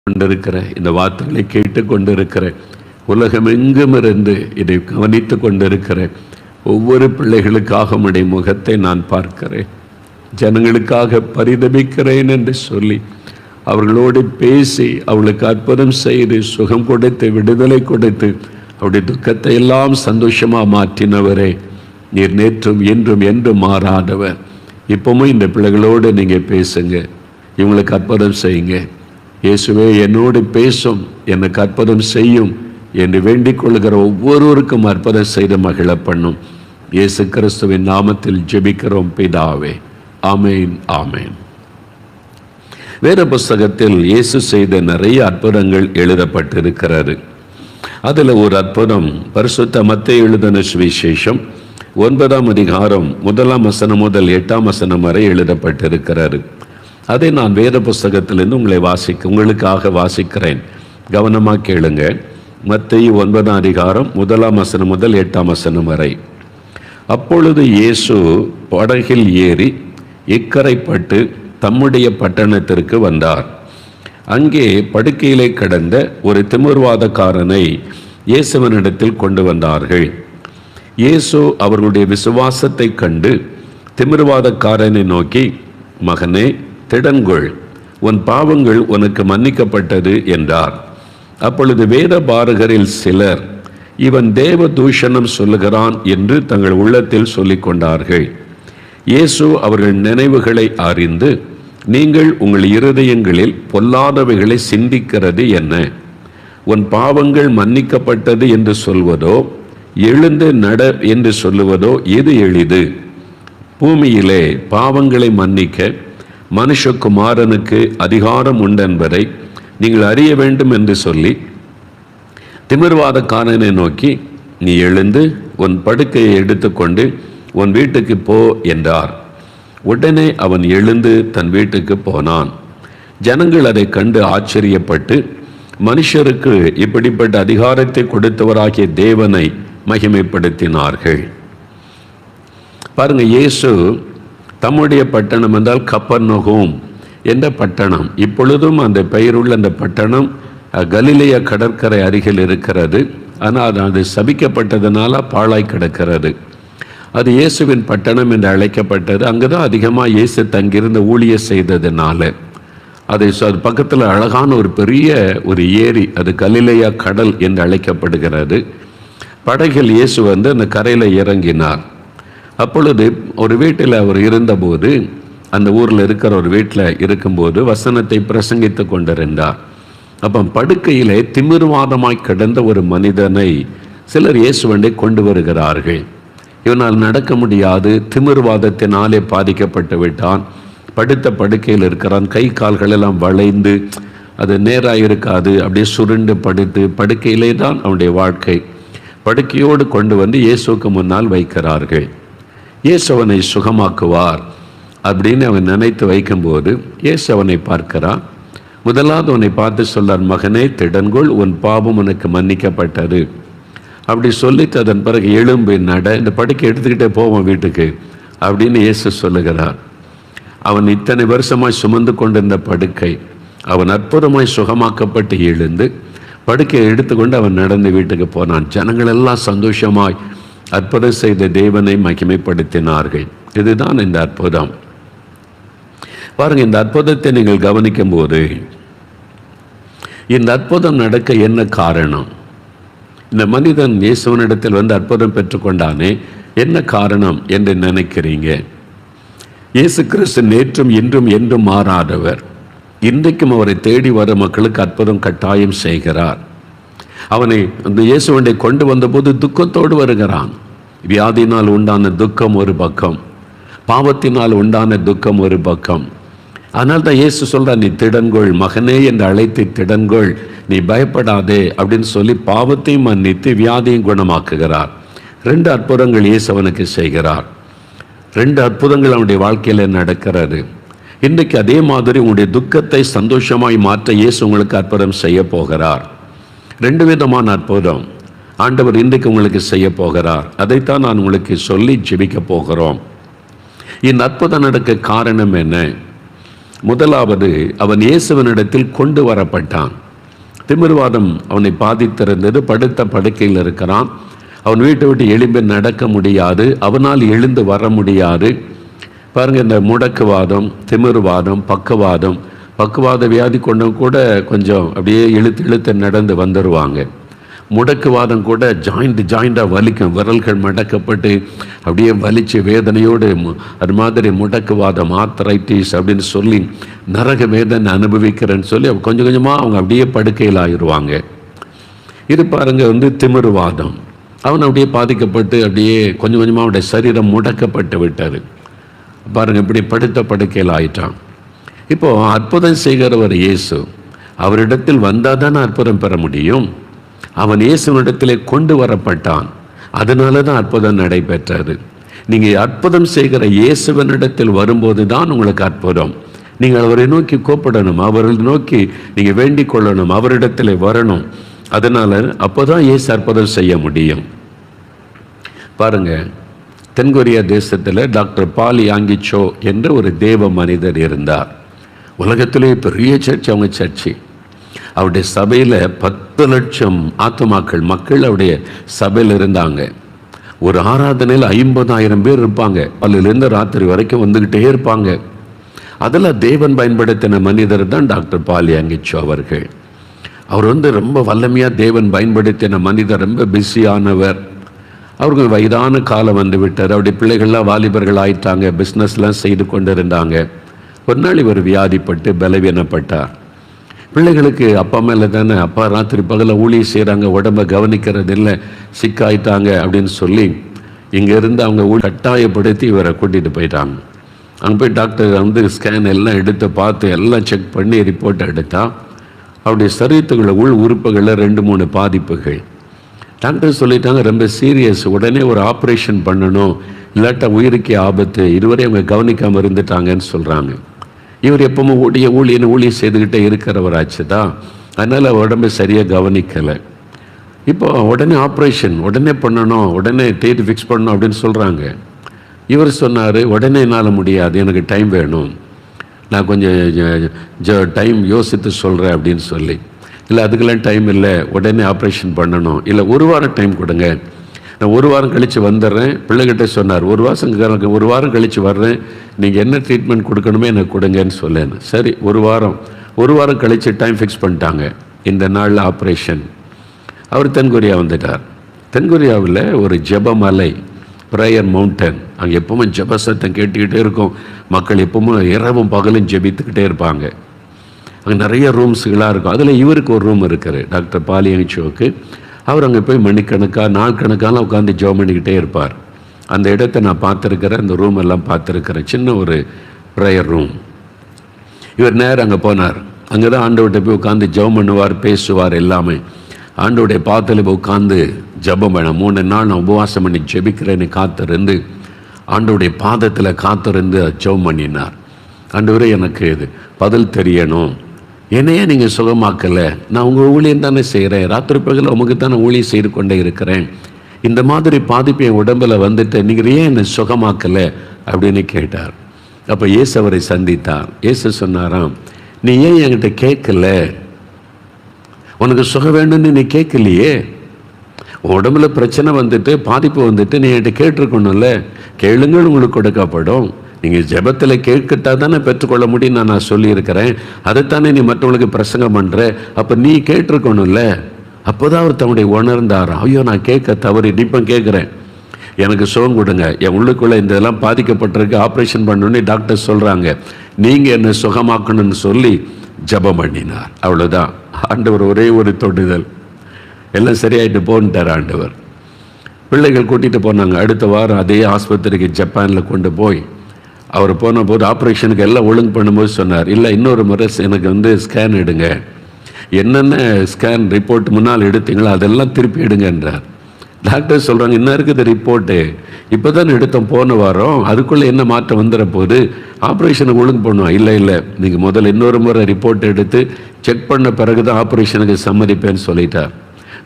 கொண்டிருக்கிற இந்த வார்த்தைகளை கேட்டு கொண்டிருக்கிற உலகமெங்கும் இருந்து இதை கவனித்து கொண்டிருக்கிற ஒவ்வொரு பிள்ளைகளுக்காக உம்முடைய முகத்தை நான் பார்க்கிறேன். ஜனங்களுக்காக பரிதபிக்கிறேன் என்று சொல்லி அவர்களோடு பேசி அவளுக்கு அற்புதம் செய்து சுகம் கொடுத்து விடுதலை கொடுத்து அவருடைய துக்கத்தை எல்லாம் சந்தோஷமாக மாற்றினவரே, நீர் நேற்றும் இன்றும் என்றும் மாறாதவர். இப்பவும் இந்த பிள்ளைகளோடு நீங்கள் பேசுங்க, இவங்களுக்கு அற்புதம் செய்யுங்க. இயேசுவே என்னோடு பேசும், எனக்கு அற்புதம் செய்யும் என்று வேண்டிக் கொள்கிற ஒவ்வொருவருக்கும் அற்புதம் செய்து மகிழ பண்ணும். இயேசு கிறிஸ்துவின் நாமத்தில் ஜெபிக்கிறோம் பிதாவே, ஆமேன் ஆமேன். வேத புஸ்தகத்தில் இயேசு செய்த நிறைய அற்புதங்கள் எழுதப்பட்டிருக்கிறது. அதில் ஒரு அற்புதம் பரிசுத்த மத்தேயு எழுதின சுவிசேஷம் 9ஆம் அதிகாரம் 1ஆம் வசனம் முதல் 8ஆம் வசனம் வரை எழுதப்பட்டிருக்கிறது. அதை நான் வேத புஸ்தகத்திலிருந்து உங்களுக்காக வாசிக்கிறேன். கவனமாக கேளுங்க. மத்தேயு 9ஆம் அதிகாரம் 1ஆம் வசனம் முதல் 8ஆம் வசனம் வரை. அப்பொழுது இயேசு படகில் ஏறி இக்கரைப்பட்டு தம்முடைய பட்டணத்திற்கு வந்தார். அங்கே படுக்கையிலே கிடந்த ஒரு திமிர்வாதக்காரனை இயேசுவனிடத்தில் கொண்டு வந்தார்கள். இயேசு அவர்களுடைய விசுவாசத்தை கண்டு திமிர்வாதக்காரனை நோக்கி, மகனே, திடன்கொள், உன் பாவங்கள் உனக்கு மன்னிக்கப்பட்டது என்றார். அப்பொழுது வேத பாரகரில் சிலர், இவன் தேவ தூஷணம் சொல்லுகிறான் என்று தங்கள் உள்ளத்தில் சொல்லிக் கொண்டார்கள். இயேசு அவர்கள் நினைவுகளை அறிந்து, நீங்கள் உங்கள் இருதயங்களில் பொல்லாதவைகளை சிந்திக்கிறது என்ன? உன் பாவங்கள் மன்னிக்கப்பட்டது என்று சொல்வதோ எழுந்து நட என்று சொல்லுவதோ எது எளிது? பூமியிலே பாவங்களை மன்னிக்க மனுஷகுமாரனுக்கு அதிகாரம் உண்டென்பதை நீங்கள் அறிய வேண்டும் என்று சொல்லி திமிர்வாதக்காரனை நோக்கி, நீ எழுந்து உன் படுக்கையை எடுத்துக்கொண்டு உன் வீட்டுக்கு போ என்றார். உடனே அவன் எழுந்து தன் வீட்டுக்கு போனான். ஜனங்கள் அதை கண்டு ஆச்சரியப்பட்டு, மனுஷருக்கு இப்படிப்பட்ட அதிகாரத்தை கொடுத்தவராகிய தேவனை மகிமைப்படுத்தினார்கள். பாருங்க, இயேசு தம்முடைய பட்டணம் என்றால் கப்பர்நகூம் என்ற பட்டணம். இப்பொழுதும் அந்த பெயருள்ள அந்த பட்டணம் கலிலேய கடற்கரை அருகில் இருக்கிறது. ஆனால் அது சபிக்கப்பட்டதுனால பாழாய் கிடக்கிறது. அது இயேசுவின் பட்டணம் என்று அழைக்கப்பட்டது. அங்குதான் அதிகமாக இயேசு தங்கியிருந்த ஊழிய செய்ததுனால அது பக்கத்தில் அழகான ஒரு பெரிய ஒரு ஏரி, அது கலிலேயா கடல் என்று அழைக்கப்படுகிறது. படகில் இயேசு வந்து அந்த கரையில் இறங்கினார். அப்பொழுது ஒரு வீட்டில் அவர் இருந்தபோது, அந்த ஊரில் இருக்கிற ஒரு வீட்டில் இருக்கும்போது வசனத்தை பிரசங்கித்து கொண்டிருந்தார். அப்போ படுக்கையிலே திமிர்வாதமாய் கிடந்த ஒரு மனிதனை சிலர் இயேசுவண்டை கொண்டு வருகிறார்கள். இவனால் நடக்க முடியாது, திமிர்வாதத்தினாலே பாதிக்கப்பட்டு விட்டான். படுத்த படுக்கையில் இருக்கிறான், கை கால்கள் எல்லாம் வளைந்து அது நேராக இருக்காது, அப்படியே சுருண்டு படுத்து படுக்கையிலே தான் அவனுடைய வாழ்க்கை. படுக்கையோடு கொண்டு வந்து இயேசுக்கு முன்னால் வைக்கிறார்கள். இயேசு அவனை சுகமாக்குவார் அப்படின்னு அவன் நினைத்து வைக்கும்போது இயேசு அவனை பார்க்கிறான். முதலாவது அவனை பார்த்து சொல்றார், மகனே, திடன்கொள், உன் பாவம் உனக்கு மன்னிக்கப்பட்டது. அப்படி சொல்லிட்டு அதன் பிறகு எழும்பு நட, இந்த படுக்கை எடுத்துக்கிட்டே போவான் வீட்டுக்கு அப்படின்னு இயேசு சொல்லுகிறார். அவன் இத்தனை வருஷமாய் சுமந்து கொண்டிருந்த படுக்கை அவன் அற்புதமாய் சுகமாக்கப்பட்டு எழுந்து படுக்கையை எடுத்துக்கொண்டு அவன் நடந்து வீட்டுக்கு போனான். ஜனங்கள் எல்லாம் சந்தோஷமாய் அற்புதம் செய்த தேவனை மகிமைப்படுத்தினார்கள். இதுதான் இந்த அற்புதம். பாருங்க, இந்த அற்புதத்தை நீங்கள் கவனிக்கும் போது இந்த அற்புதம் நடக்க என்ன காரணம்? இந்த மனிதன் இயேசுவனிடத்தில் வந்து அற்புதம் பெற்றுக்கொண்டானே, என்ன காரணம் என்று நினைக்கிறீங்க? இயேசு கிறிஸ்து நேற்றும் இன்றும் என்றும் மாறாதவர். இன்றைக்கும் அவரை தேடி வர மக்களுக்கு அற்புதம் கட்டாயம் செய்கிறார். அவனை அந்த இயேசுவண்டை கொண்டு வந்தபோது துக்கத்தோடு வருகிறான். வியாதியினால் உண்டான துக்கம் ஒரு பக்கம், பாவத்தினால் உண்டான துக்கம் ஒரு பக்கம். அதனால் தான் இயேசு சொல்கிறார், நீ திடன்கொள், மகனே என்று அழைத்து திடன்கொள், நீ பயப்படாதே அப்படின்னு சொல்லி பாவத்தையும் மன்னித்து வியாதியும் குணமாக்குகிறார். 2 அற்புதங்கள் இயேசு அவனுக்கு செய்கிறார். 2 அற்புதங்கள் அவனுடைய வாழ்க்கையில் நடக்கிறது. இன்றைக்கு அதே மாதிரி உங்களுடைய துக்கத்தை சந்தோஷமாய் மாற்ற இயேசு உங்களுக்கு அற்புதம் செய்ய போகிறார். 2 விதமான அற்புதம் ஆண்டவர் இன்றைக்கு உங்களுக்கு செய்ய போகிறார். அதைத்தான் நான் உங்களுக்கு சொல்லி ஜெபிக்க போகிறோம். இந்த அற்புதம் நடக்க காரணம் என்ன? முதலாவது, அவன் இயேசுவனிடத்தில் கொண்டு வரப்பட்டான். திமிர்வாதம் அவனை பாதித்திருந்தது. படுத்த படுக்கையில் இருக்கிறான். அவன் வீட்டை விட்டு எழும்பி நடக்க முடியாது. அவனால் எழுந்து வர முடியாது. பாருங்கள், இந்த முடக்குவாதம், திமிர்வாதம், பக்குவாத வியாதி கொண்டவங்க கூட கொஞ்சம் அப்படியே இழுத்து நடந்து வந்துடுவாங்க. முடக்குவாதம் கூட ஜாயிண்டாக வலிக்கும். விரல்கள் மடக்கப்பட்டு அப்படியே வலிச்சு வேதனையோடு, அது மாதிரி முடக்குவாதம், ஆர்த்தரைட்டிஸ் அப்படின்னு சொல்லி நரக வேதனை அனுபவிக்கிறேன்னு சொல்லி கொஞ்சம் கொஞ்சமாக அவங்க அப்படியே படுக்கையில் ஆயிடுவாங்க. இது பாருங்க திமிர்வாதம். அவன் அப்படியே பாதிக்கப்பட்டு அப்படியே கொஞ்சம் கொஞ்சமாக அவனுடைய சரீரம் முடக்கப்பட்டு விட்டார். பாருங்கள், இப்படி படுத்த படுக்கையில் ஆயிட்டான். இப்போது அற்புதம் செய்கிறவர் இயேசு. அவரிடத்தில் வந்தால் தானே அற்புதம் பெற முடியும். அவன் இயேசுவினிடத்திலே கொண்டு வரப்பட்டான். அதனால தான் அற்புதம் நடைபெற்றது. நீங்கள் அற்புதம் செய்கிற இயேசுவனிடத்தில் வரும்போது தான் உங்களுக்கு அற்புதம். நீங்கள் அவரை நோக்கி கூப்பிடணும், அவரை நோக்கி நீங்கள் வேண்டிக் கொள்ளணும், அவரிடத்தில் வரணும். அதனால் அப்போ தான் இயேசு அற்புதம் செய்ய முடியும். பாருங்கள், தென்கொரியா தேசத்தில் டாக்டர் பால் யாங்கிச்சோ என்ற ஒரு தேவ மனிதர் இருந்தார். உலகத்திலே பெரிய சர்ச் அவங்க சர்ச்சு. அவருடைய சபையில் 10 லட்சம் மக்கள் அவருடைய சபையில் இருந்தாங்க. ஒரு ஆராதனையில் 50,000 பேர் இருப்பாங்க. பல்லிலிருந்து ராத்திரி வரைக்கும் வந்துக்கிட்டே இருப்பாங்க. அதில் தேவன் பயன்படுத்தின மனிதர் தான் டாக்டர் பால் யாங்கிச்சோ அவர்கள். அவர் ரொம்ப வல்லமையாக தேவன் பயன்படுத்தின மனிதர். ரொம்ப பிஸியானவர். அவருக்கு வயதான காலம் வந்து விட்டார். அவருடைய பிள்ளைகள்லாம் வாலிபர்கள் ஆயிட்டாங்க. பிஸ்னஸ்லாம் செய்து கொண்டு இருந்தாங்க. ஒரு நாள் இவர் வியாதிப்பட்டு பலவீனப்பட்டார். பிள்ளைகளுக்கு அப்பா மேலே தானே, அப்பா ராத்திரி பகலில் ஊழியம் செய்கிறாங்க, உடம்பை கவனிக்கிறது இல்லை, சிக்காயிட்டாங்க அப்படின்னு சொல்லி இங்கேருந்து அவங்க கட்டாயப்படுத்தி இவரை கூட்டிகிட்டு போயிட்டாங்க. அங்கே போய் டாக்டர் ஸ்கேன் எல்லாம் எடுத்து பார்த்து எல்லாம் செக் பண்ணி ரிப்போர்ட் எடுத்தா அவருடைய சரீரத்துக்குள்ள உறுப்புகளில் 2-3 பாதிப்புகள். டாக்டர் சொல்லிட்டாங்க, ரொம்ப சீரியஸ், உடனே ஒரு ஆப்ரேஷன் பண்ணணும், இல்லாட்டா உயிருக்கே ஆபத்து. இதுவரை அவங்க கவனிக்காமல் இருந்துட்டாங்கன்னு சொல்கிறாங்க. இவர் எப்பவுமே ஊழியம் செய்துக்கிட்டே இருக்கிறவராச்சு தான். அதனால் உடம்பை சரியாக கவனிக்கலை. இப்போ உடனே ஆப்ரேஷன் உடனே பண்ணணும், உடனே டேட் ஃபிக்ஸ் பண்ணணும் அப்படின்னு சொல்கிறாங்க. இவர் சொன்னார், உடனே என்னால் முடியாது, எனக்கு டைம் வேணும், நான் கொஞ்சம் டைம் யோசித்து சொல்கிறேன் அப்படின்னு சொல்லி. இல்லை அதுக்கெல்லாம் டைம் இல்லை, உடனே ஆப்ரேஷன் பண்ணணும், இல்லை 1 வாரம் டைம் கொடுங்க, நான் 1 வாரம் கழித்து வந்துடுறேன். பிள்ளைகிட்ட சொன்னார், 1 வாரம் கழித்து வர்றேன், நீங்கள் என்ன ட்ரீட்மெண்ட் கொடுக்கணுமே எனக்கு கொடுங்கன்னு சொல்லேன்னு. சரி, 1 வாரம் கழித்து டைம் ஃபிக்ஸ் பண்ணிட்டாங்க. இந்த நாளில் ஆப்ரேஷன். அவர் தென்கொரியா வந்துட்டார். தென்கொரியாவில் ஒரு ஜெபமலை, ப்ரேயர் மவுண்டன், அங்கே எப்பவுமே ஜெப சத்தம் கேட்டுக்கிட்டே இருக்கும். மக்கள் எப்பவுமே இரவும் பகலும் ஜெபித்துக்கிட்டே இருப்பாங்க. அங்கே நிறைய ரூம்ஸுகளாக இருக்கும். அதில் இவருக்கு ஒரு ரூம் இருக்குது, டாக்டர் பால் யாங்கிச்சோவுக்கு. அவர் அங்கே போய் மணிக்கணக்காக நாள் கணக்காலாம் உட்காந்து ஜெபம் பண்ணிக்கிட்டே இருப்பார். அந்த இடத்தை நான் பார்த்துருக்கிறேன், அந்த ரூம் எல்லாம் பார்த்துருக்கிறேன். சின்ன ஒரு ப்ரேயர் ரூம். இவர் நேரம் அங்கே போனார். அங்கே தான் ஆண்டவர்கிட்ட போய் உட்காந்து ஜெபம் பண்ணுவார், பேசுவார். எல்லாமே ஆண்டவருடைய பாதத்தில் போய் உட்காந்து ஜெபம் பண்ண 3 நாள் நான் உபவாசம் பண்ணி ஜெபிக்கிறேன்னு காத்திருந்து ஆண்டவருடைய பாதத்தில் காத்திருந்து ஜெபம் பண்ணினார். ஆண்டவரே, எனக்கு இது பதில் தெரியணும், என்னையே நீங்கள் சுகமாக்கலை, நான் உங்கள் ஊழியம் தானே செய்கிறேன், ராத்திரி பகலில் உமக்கு தானே ஊழியம் செய்து கொண்டே இருக்கிறேன், இந்த மாதிரி பாதிப்பு என் உடம்பில் வந்துட்டு நீங்கள் ஏன் என்னை சுகமாக்கலை அப்படின்னு கேட்டார். அப்போ இயேசு அவரை சந்தித்தார். இயேசு சொன்னாராம், நீ ஏன் என்கிட்ட கேட்கல, உனக்கு சுகம் வேணும்னு நீ கேட்கலையே, உடம்புல பிரச்சனை வந்துட்டு பாதிப்பு வந்துட்டு நீ என்கிட்ட கேட்டிருக்கணும்ல, கேளுங்கள் உங்களுக்கு கொடுக்கப்படும், நீங்கள் ஜெபத்தில் கேட்கட்டா தானே பெற்றுக்கொள்ள முடியும் நான் சொல்லியிருக்கிறேன், அதைத்தானே நீ மற்றவங்களுக்கு பிரசங்கம் பண்ணுற, அப்போ நீ கேட்டிருக்கணும்ல. அப்போ தான் அவர் தன்னுடைய உணர்ந்தார், ஐயோ நான் கேட்க தவறு, இப்போ கேட்குறேன், எனக்கு சுகம் கொடுங்க, என் உள்ளுக்குள்ளே இந்த இதெல்லாம் பாதிக்கப்பட்டிருக்கு, ஆப்ரேஷன் பண்ணணுன்னு டாக்டர் சொல்கிறாங்க, நீங்கள் என்னை சுகமாக்கணும்னு சொல்லி ஜெபம் பண்ணினார். அவ்வளோதான். ஆண்டவர் ஒரே ஒரு தொடுதல், எல்லாம் சரியாயிட்டு போன்ட்டார் ஆண்டவர். பிள்ளைகள் கூட்டிகிட்டு போனாங்க. அடுத்த வாரம் அதே ஆஸ்பத்திரிக்கு ஜப்பானில் கொண்டு போய் அவர் போன போது ஆப்ரேஷனுக்கு எல்லாம் ஒழுங்கு பண்ணும்போது சொன்னார், இல்லை இன்னொரு முறை எனக்கு ஸ்கேன் எடுங்க, என்னென்ன ஸ்கேன் ரிப்போர்ட் முன்னால் எடுத்தீங்களோ அதெல்லாம் திருப்பி எடுங்கன்றார். டாக்டர் சொல்கிறாங்க, இன்னும் இருக்குது ரிப்போர்ட்டு, இப்போ தான் எடுத்தோம் போன வாரம், அதுக்குள்ளே என்ன மாற்றம் வந்துட போகுது, ஆப்ரேஷனுக்கு ஒழுங்கு பண்ணுவோம். இல்லை நீங்கள் முதல்ல இன்னொரு முறை ரிப்போர்ட் எடுத்து செக் பண்ண பிறகு தான் ஆப்ரேஷனுக்கு சம்மதிப்பேன்னு சொல்லிட்டார்.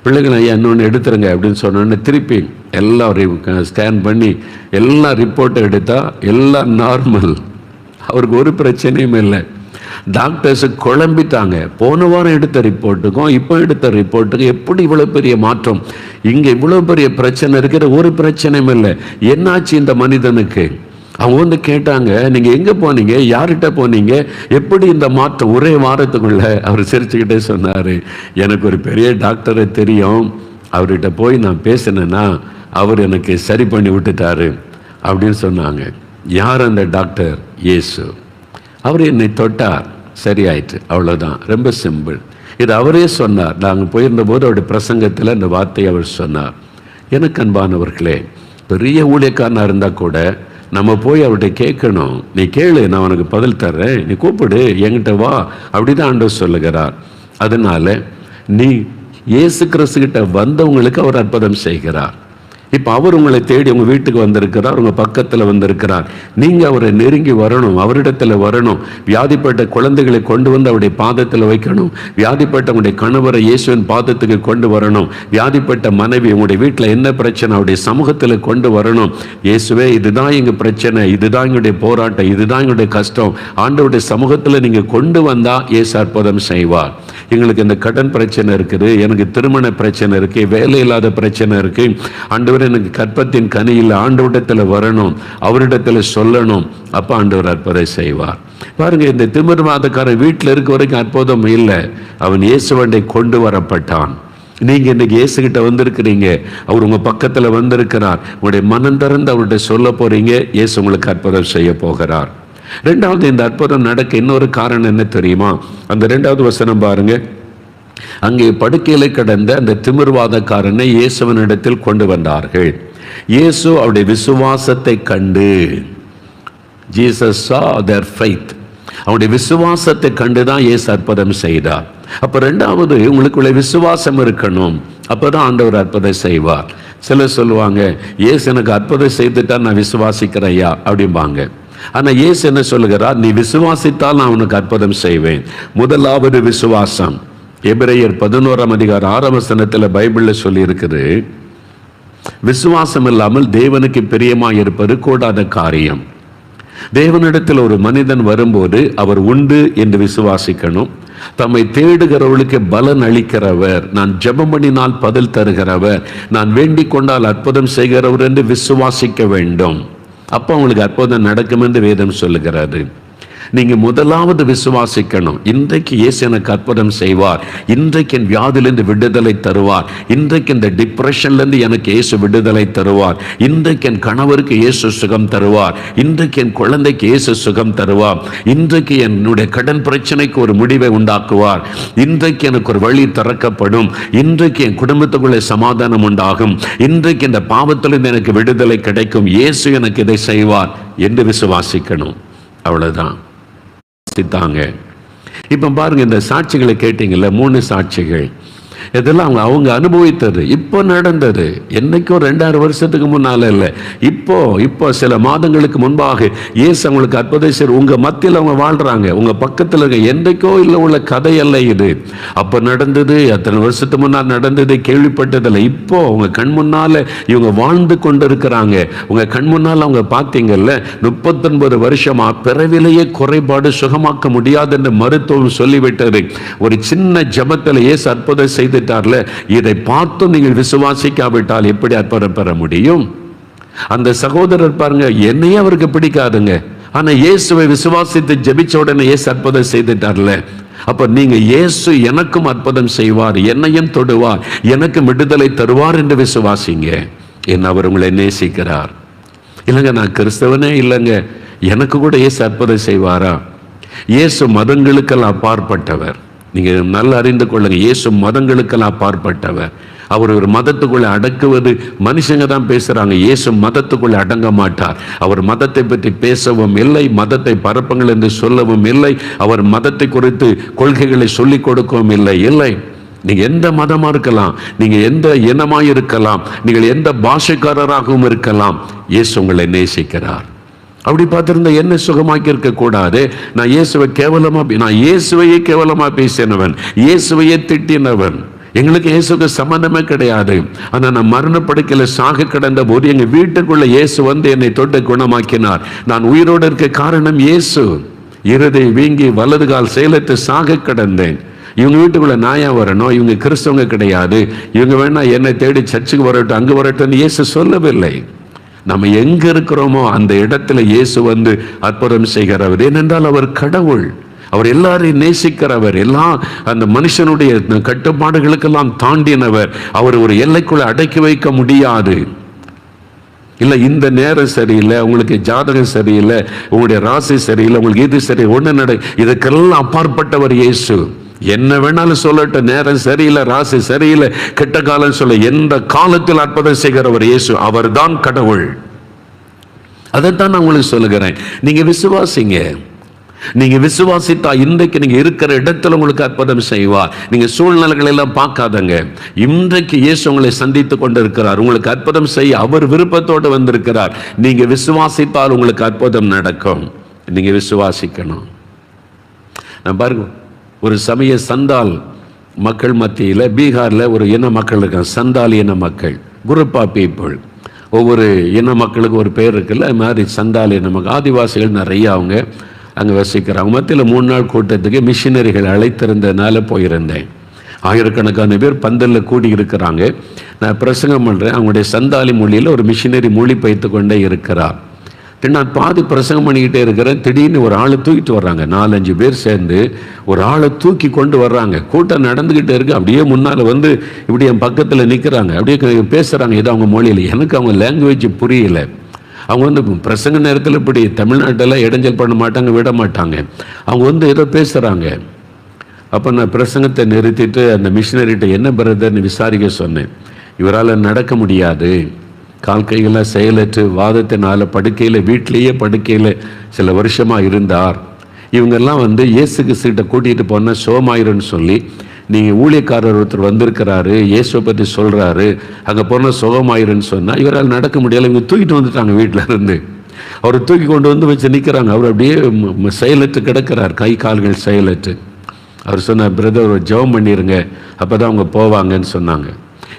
பிள்ளைகள் ஐயா இன்னொன்று எடுத்துருங்க அப்படின்னு சொன்னோன்னே திருப்பி எல்லாம் ஸ்கேன் பண்ணி எல்லா ரிப்போர்ட்டை எடுத்தால் எல்லாம் நார்மல், அவருக்கு ஒரு பிரச்சனையும் இல்லை. டாக்டர்ஸ் குழம்பிட்டாங்க. போன வாரம் எடுத்த ரிப்போர்ட்டுக்கும் இப்போ எடுத்த ரிப்போர்ட்டுக்கும் எப்படி இவ்வளோ பெரிய மாற்றம், இங்கே இவ்வளோ பெரிய பிரச்சனை இருக்கிற, ஒரு பிரச்சனையும் இல்லை, என்னாச்சு இந்த மனிதனுக்கு? அவங்க வந்து கேட்டாங்க, நீங்கள் எங்கே போனீங்க, யார்கிட்ட போனீங்க, எப்படி இந்த மாற்றம் ஒரே வாரத்துக்குள்ள? அவர் சிரிச்சுக்கிட்டே சொன்னார், எனக்கு ஒரு பெரிய டாக்டரை தெரியும், அவர்கிட்ட போய் நான் பேசினேன்னா அவர் எனக்கு சரி பண்ணி விட்டுட்டாரு அப்படின்னு சொன்னாங்க. யார் அந்த டாக்டர்? இயேசு. அவர் என்னை தொட்டார், சரியாயிற்று, அவ்வளோதான். ரொம்ப சிம்பிள். இது அவரே சொன்னார். நாங்கள் போயிருந்த போது அவருடைய பிரசங்கத்தில் இந்த வார்த்தையை அவர் சொன்னார். எனக்கு அன்பானவர்களே, பெரிய ஊழியக்காரனாக இருந்தால் கூட நம்ம போய் அவர்கிட்ட கேட்கணும். நீ கேளு, நான் உனக்கு பதில் தர்றேன், நீ கூப்பிடு, என்கிட்ட வா, அப்படி தான் ஆண்டவர் சொல்லுகிறார். அதனால நீ இயேசு கிறிஸ்துகிட்ட வந்தவங்களுக்கு அவர் அற்புதம் செய்கிறார். இப்போ அவர் உங்களை தேடி உங்கள் வீட்டுக்கு வந்திருக்கிறார், உங்கள் பக்கத்தில் வந்திருக்கிறார். நீங்கள் அவரை நெருங்கி வரணும், அவரிடத்தில் வரணும். வியாதிப்பட்ட குழந்தைகளை கொண்டு வந்து அவருடைய பாதத்தில் வைக்கணும். வியாதிப்பட்ட உங்களுடைய கணவரை இயேசுவின் பாதத்துக்கு கொண்டு வரணும். வியாதிப்பட்ட மனைவி உங்களுடைய வீட்டில் என்ன பிரச்சனை அவருடைய சமூகத்தில் கொண்டு வரணும். இயேசுவே, இதுதான் எங்கள் பிரச்சனை, இதுதான் எங்களுடைய போராட்டம், இதுதான் எங்களுடைய கஷ்டம், ஆண்டவருடைய சமூகத்தில் நீங்கள் கொண்டு வந்தால் இயேசு அற்புதம் செய்வார். எங்களுக்கு இந்த கடன் பிரச்சனை இருக்குது, எனக்கு திருமண பிரச்சனை இருக்குது, வேலை இல்லாத பிரச்சனை இருக்குது, ஆண்டவர் எனக்கு கற்பத்தின் கனி இல்லை, ஆண்டவரிடத்தில் வரணும், அவரிடத்தில் சொல்லணும், அப்போ ஆண்டவர் அற்புதம் செய்வார். பாருங்க, இந்த திமிர்வாதக்காரன் வீட்டில் இருக்க வரைக்கும் அற்புதம் இல்லை, அவன் இயேசுவண்டை கொண்டு வரப்பட்டான். நீங்க இன்னைக்கு இயேசுகிட்ட வந்திருக்கிறீங்க, அவர் உங்க பக்கத்துல வந்திருக்கிறார். உங்களுடைய மனம் திறந்து அவர்கிட்ட சொல்ல போறீங்க, இயேசு உங்களுக்கு அற்புதம் செய்ய போகிறார். ரெண்டாவது, இந்த அற்புதம் நடக்க இன்னொரு காரணம் என்ன தெரியுமா? அந்த 2வது வசனம் பாருங்க. அங்கே படுக்கையில கிடந்த அந்த திமிர்வாதக்காரனை இயேசுவினிடத்தில் கொண்டு வந்தார்கள். இயேசு அவருடைய விசுவாசத்தை கண்டு, Jesus saw their faith, அவருடைய விசுவாசத்தை கண்டுதான் இயேசு அற்புதம் செய்தார். அப்ப ரெண்டாவது, உங்களுக்குள்ள விசுவாசம் இருக்கணும், அப்பதான் ஆண்டவர் அற்புதம் செய்வார். சிலர் சொல்லுவாங்க, இயேசு எனக்கு அற்புதம் செய்துட்டா நான் விசுவாசிக்கிறேன் ஐயா அப்படிம்பாங்க. ஆனா இயேசு என்ன சொல்லுகிறார்? நீ விசுவாசித்தால் நான் உனக்கு அற்புதம் செய்வேன். முதலாவது விசுவாசம். எபிரேயர் 11ஆம் அதிகாரம் 6ஆம் வசனத்துல பைபிள்ல சொல்லி இருக்குது, விசுவாசம் இல்லாமல் தேவனுக்கு பிரியமாய் இருப்பது கூடாத காரியம். தேவனிடத்தில் ஒரு மனிதன் வரும்போது அவர் உண்டு என்று விசுவாசிக்கணும். தம்மை தேடுகிறவர்களுக்கு பலன் அளிக்கிறவர், நான் ஜெபம் பண்ணினால் பதில் தருகிறவர், நான் வேண்டிக் கொண்டால் அற்புதம் செய்கிறவர் என்று விசுவாசிக்க வேண்டும். அப்போ அவங்களுக்கு அற்புதம் நடக்கும் என்று வேதம் சொல்லுகிறது. நீங்க முதலாவது விசுவாசிக்கணும். இன்றைக்கு இயேசு எனக்கு அற்புதம் செய்வார், இன்றைக்கு என் வியாதியிலிருந்து விடுதலை தருவார், இன்றைக்கு இந்த டிப்ரெஷன்லேருந்து எனக்கு இயேசு விடுதலை தருவார், இன்றைக்கு என் கணவருக்கு இயேசு சுகம் தருவார், இன்றைக்கு என் குழந்தைக்கு இயேசு சுகம் தருவார், இன்றைக்கு என்னுடைய கடன் பிரச்சனைக்கு ஒரு முடிவை உண்டாக்குவார், இன்றைக்கு எனக்கு ஒரு வழி திறக்கப்படும், இன்றைக்கு என் குடும்பத்துக்குள்ளே சமாதானம் உண்டாகும், இன்றைக்கு இந்த பாவத்திலிருந்து எனக்கு விடுதலை கிடைக்கும், இயேசு எனக்கு இதை செய்வார் என்று விசுவாசிக்கணும். அவ்வளவுதான். இப்ப பாருங்க, இந்த சாட்சிகளை கேட்டீங்கல்ல, 3 சாட்சிகள், இதெல்லாம் அவங்க அனுபவித்தது, இப்போ நடந்தது. என்னைக்கோ 2000 வருஷத்துக்கு முன்னால இல்லை, இப்போ சில மாதங்களுக்கு முன்பாக இயேசு அவங்களுக்கு அற்புதம் செய்ய உங்க மத்தியில் அவங்க வாழ்றாங்க, உங்க பக்கத்தில் இருக்க. என்றைக்கோ இல்லை உள்ள கதை அல்ல இது, அப்ப நடந்தது, அத்தனை வருஷத்துக்கு முன்னால் நடந்தது, கேள்விப்பட்டதில்லை. இப்போ உங்க கண் முன்னால இவங்க வாழ்ந்து கொண்டு இருக்கிறாங்க. உங்க கண் முன்னால் அவங்க பார்த்தீங்கல்ல, 39 வருஷமா பிறவிலேயே குறைபாடு சுகமாக்க முடியாது என்று மருத்துவம் சொல்லிவிட்டது. ஒரு சின்ன ஜபத்தில் இயேசு அற்புதம் செய்து இதை பார்த்தும் நீங்கள் விசுவாசிக்காவிட்டால் எப்படி அற்புதம் பெற முடியும்? அந்த சகோதரர் பாருங்க, என்னையே அவருக்கு பிடிக்காதுங்க, ஆனா இயேசுவை விசுவாசித்து ஜெபிச்ச உடனே இயேசு அற்புதம் செய்துட்டார்ல. அப்ப நீங்க இயேசு எனக்கும் அற்புதம் செய்வார், என்னையும் தொடுவார், எனக்கு விடுதலை தருவார் என்று விசுவாசிங்க. என்ன அவர் உங்களை நேசிக்கிறார். இல்லைங்க, நான் கிறிஸ்தவனே இல்லைங்க, எனக்கு கூட இயேசு அற்புதம் செய்வாரா? இயேசு மதங்களுக்கெல்லாம் அப்பாற்பட்டவர். நீங்க நல்லா அறிந்து கொள்ளுங்க, இயேசு மதங்களுக்கெல்லாம் அப்பாற்பட்டவர். அவர் ஒரு மதத்துக்குள்ள அடக்குவது மனுஷங்க தான் பேசுறாங்க, இயேசு மதத்துக்குள்ள அடங்க மாட்டார். அவர் மதத்தை பற்றி பேசவும் இல்லை, மதத்தை பரப்புங்கள் என்று சொல்லவும் இல்லை, அவர் மதத்தை குறித்து கொள்கைகளை சொல்லிக் கொடுக்கவும் இல்லை. இல்லை, நீங்க எந்த மதமா இருக்கலாம், நீங்க எந்த இனமாய் இருக்கலாம், நீங்கள் எந்த பாஷைக்காரராகவும் இருக்கலாம், இயேசு உங்களை நேசிக்கிறார். அப்படி பார்த்திருந்தா என்ன சுகமாக்கி இருக்க கூடாது? நான் இயேசுவையே கேவலமா பேசினவன், இயேசுவையே திட்டினவன், எங்களுக்கு இயேசுக்கு சம்பந்தமே கிடையாது. ஆனா நான் மரணப்படுக்கையில சாக கிடந்த போது எங்க வீட்டுக்குள்ள இயேசு வந்து என்னை தொட்டு குணமாக்கினார். நான் உயிரோடு இருக்க காரணம் இயேசு. இருதை வீங்கி வலது கால் செயலற்று சாக கிடந்தேன். இவங்க வீட்டுக்குள்ள நாயா வரணும், இவங்க கிறிஸ்தவங்க கிடையாது, இவங்க வேணா என்னை தேடி சர்ச்சுக்கு வரட்டும் அங்கு வரட்டும் இயேசு சொல்லவில்லை. நம்ம எங்க இருக்கிறோமோ அந்த இடத்துல இயேசு வந்து அற்புதம் செய்கிறவர். ஏனென்றால் அவர் கடவுள், அவர் எல்லாரையும் நேசிக்கிறவர், எல்லாம் அந்த மனுஷனுடைய கட்டுப்பாடுகளுக்கெல்லாம் தாண்டினவர். அவர் ஒரு எல்லைக்குள்ள அடக்கி வைக்க முடியாது. இல்லை இந்த நேரம் சரியில்லை, உங்களுக்கு ஜாதகம் சரியில்லை, உங்களுடைய ராசி சரியில்லை, உங்களுக்கு இது சரி ஒன்று இதுக்கெல்லாம் அப்பாற்பட்டவர் இயேசு. என்ன வேணாலும் சொல்லட்டும், நேரம் சரியில்லை, ராசி சரியில்லை, கெட்ட காலம் சொல்ல, எந்த காலத்தில் அற்புதம் செய்கிறவர் இயேசு. அவர் தான் கடவுள். அதைத்தான் நான் உங்களுக்கு சொல்லுகிறேன். நீங்க விசுவாசிங்க. நீங்க விசுவாசித்தா இன்றைக்கு நீங்க இருக்கிற இடத்துல உங்களுக்கு அற்புதம் செய்வார். நீங்க சூழ்நிலைகள் எல்லாம் பார்க்காதங்க. இன்றைக்கு இயேசு உங்களை சந்தித்து கொண்டிருக்கிறார். உங்களுக்கு அற்புதம் செய்ய அவர் விருப்பத்தோடு வந்திருக்கிறார். நீங்க விசுவாசித்தால் உங்களுக்கு அற்புதம் நடக்கும். நீங்க விசுவாசிக்கணும். நான் பாருங்க, ஒரு சமய சந்தால் மக்கள் மத்தியில் பீகார்ல ஒரு இன மக்கள் இருக்காங்க, சந்தால் இன மக்கள், குரூப் ஆஃப் பீப்புள். ஒவ்வொரு இன மக்களுக்கு ஒரு பேர் இருக்குல்ல, அது மாதிரி சந்தால் இன மக்கள், ஆதிவாசிகள் நிறைய அவங்க அங்கே வசிக்கிறாங்க. மத்தியில் 3 நாள் கூட்டத்துக்கு மிஷினரிகள் அழைத்திருந்ததுனால போயிருந்தேன். ஆயிரக்கணக்கான பேர் பந்தலில் கூடி இருக்கிறாங்க. நான் பிரசங்கம் பண்ணுறேன். அவங்களுடைய சந்தாலி மொழியில் ஒரு மிஷினரி மொழிபெயர்த்து கொண்டே இருக்கிறார். நான் பாதி பிரசங்கம் பண்ணிக்கிட்டே இருக்கிறேன். திடீர்னு ஒரு ஆளை தூக்கிட்டு வர்றாங்க. 4-5 பேர் சேர்ந்து ஒரு ஆளை தூக்கி கொண்டு வர்றாங்க. கூட்டம் நடந்துக்கிட்டே இருக்கு. அப்படியே முன்னால் வந்து இப்படி என் பக்கத்தில் நிற்கிறாங்க. அப்படியே பேசுகிறாங்க ஏதோ அவங்க மொழியில். எனக்கு அவங்க லாங்குவேஜ் புரியல. அவங்க வந்து பிரசங்க நேரத்தில் இப்படி தமிழ்நாட்டெல்லாம் இடைஞ்சல் பண்ண மாட்டாங்க, விட மாட்டாங்க. அவங்க வந்து ஏதோ பேசுகிறாங்க. அப்போ நான் பிரசங்கத்தை நிறுத்திட்டு அந்த மிஷினரிட்ட என்ன பிரதர்னு விசாரிக்க சொன்னேன். இவரால் நடக்க முடியாது, கால் கைகளாக செயலற்று வாதத்தினால படுக்கையில், வீட்டிலேயே படுக்கையில் சில வருஷமாக இருந்தார். இவங்கெல்லாம் வந்து இயேசு கிறிஸ்துகிட்ட கூட்டிகிட்டு போனால் சோமாயிருன்னு சொல்லி, நீங்கள் ஊழியக்காரர் ஒருத்தர் வந்திருக்கிறாரு, இயேசுவை பற்றி சொல்கிறாரு, அங்கே போனால் சுகமாயிருன்னு சொன்னால் இவரால் நடக்க முடியலை. இவங்க தூக்கிட்டு வந்துட்டாங்க வீட்டில் இருந்து. அவரை தூக்கி கொண்டு வந்து வச்சு நிற்கிறாங்க. அவர் அப்படியே செயலற்று கிடக்கிறார், கை கால்கள் செயலற்று. அவர் சொன்னார், பிரதர் ஒரு ஜெபம் பண்ணிடுங்க, அப்போ தான் அவங்க போவாங்கன்னு சொன்னாங்க.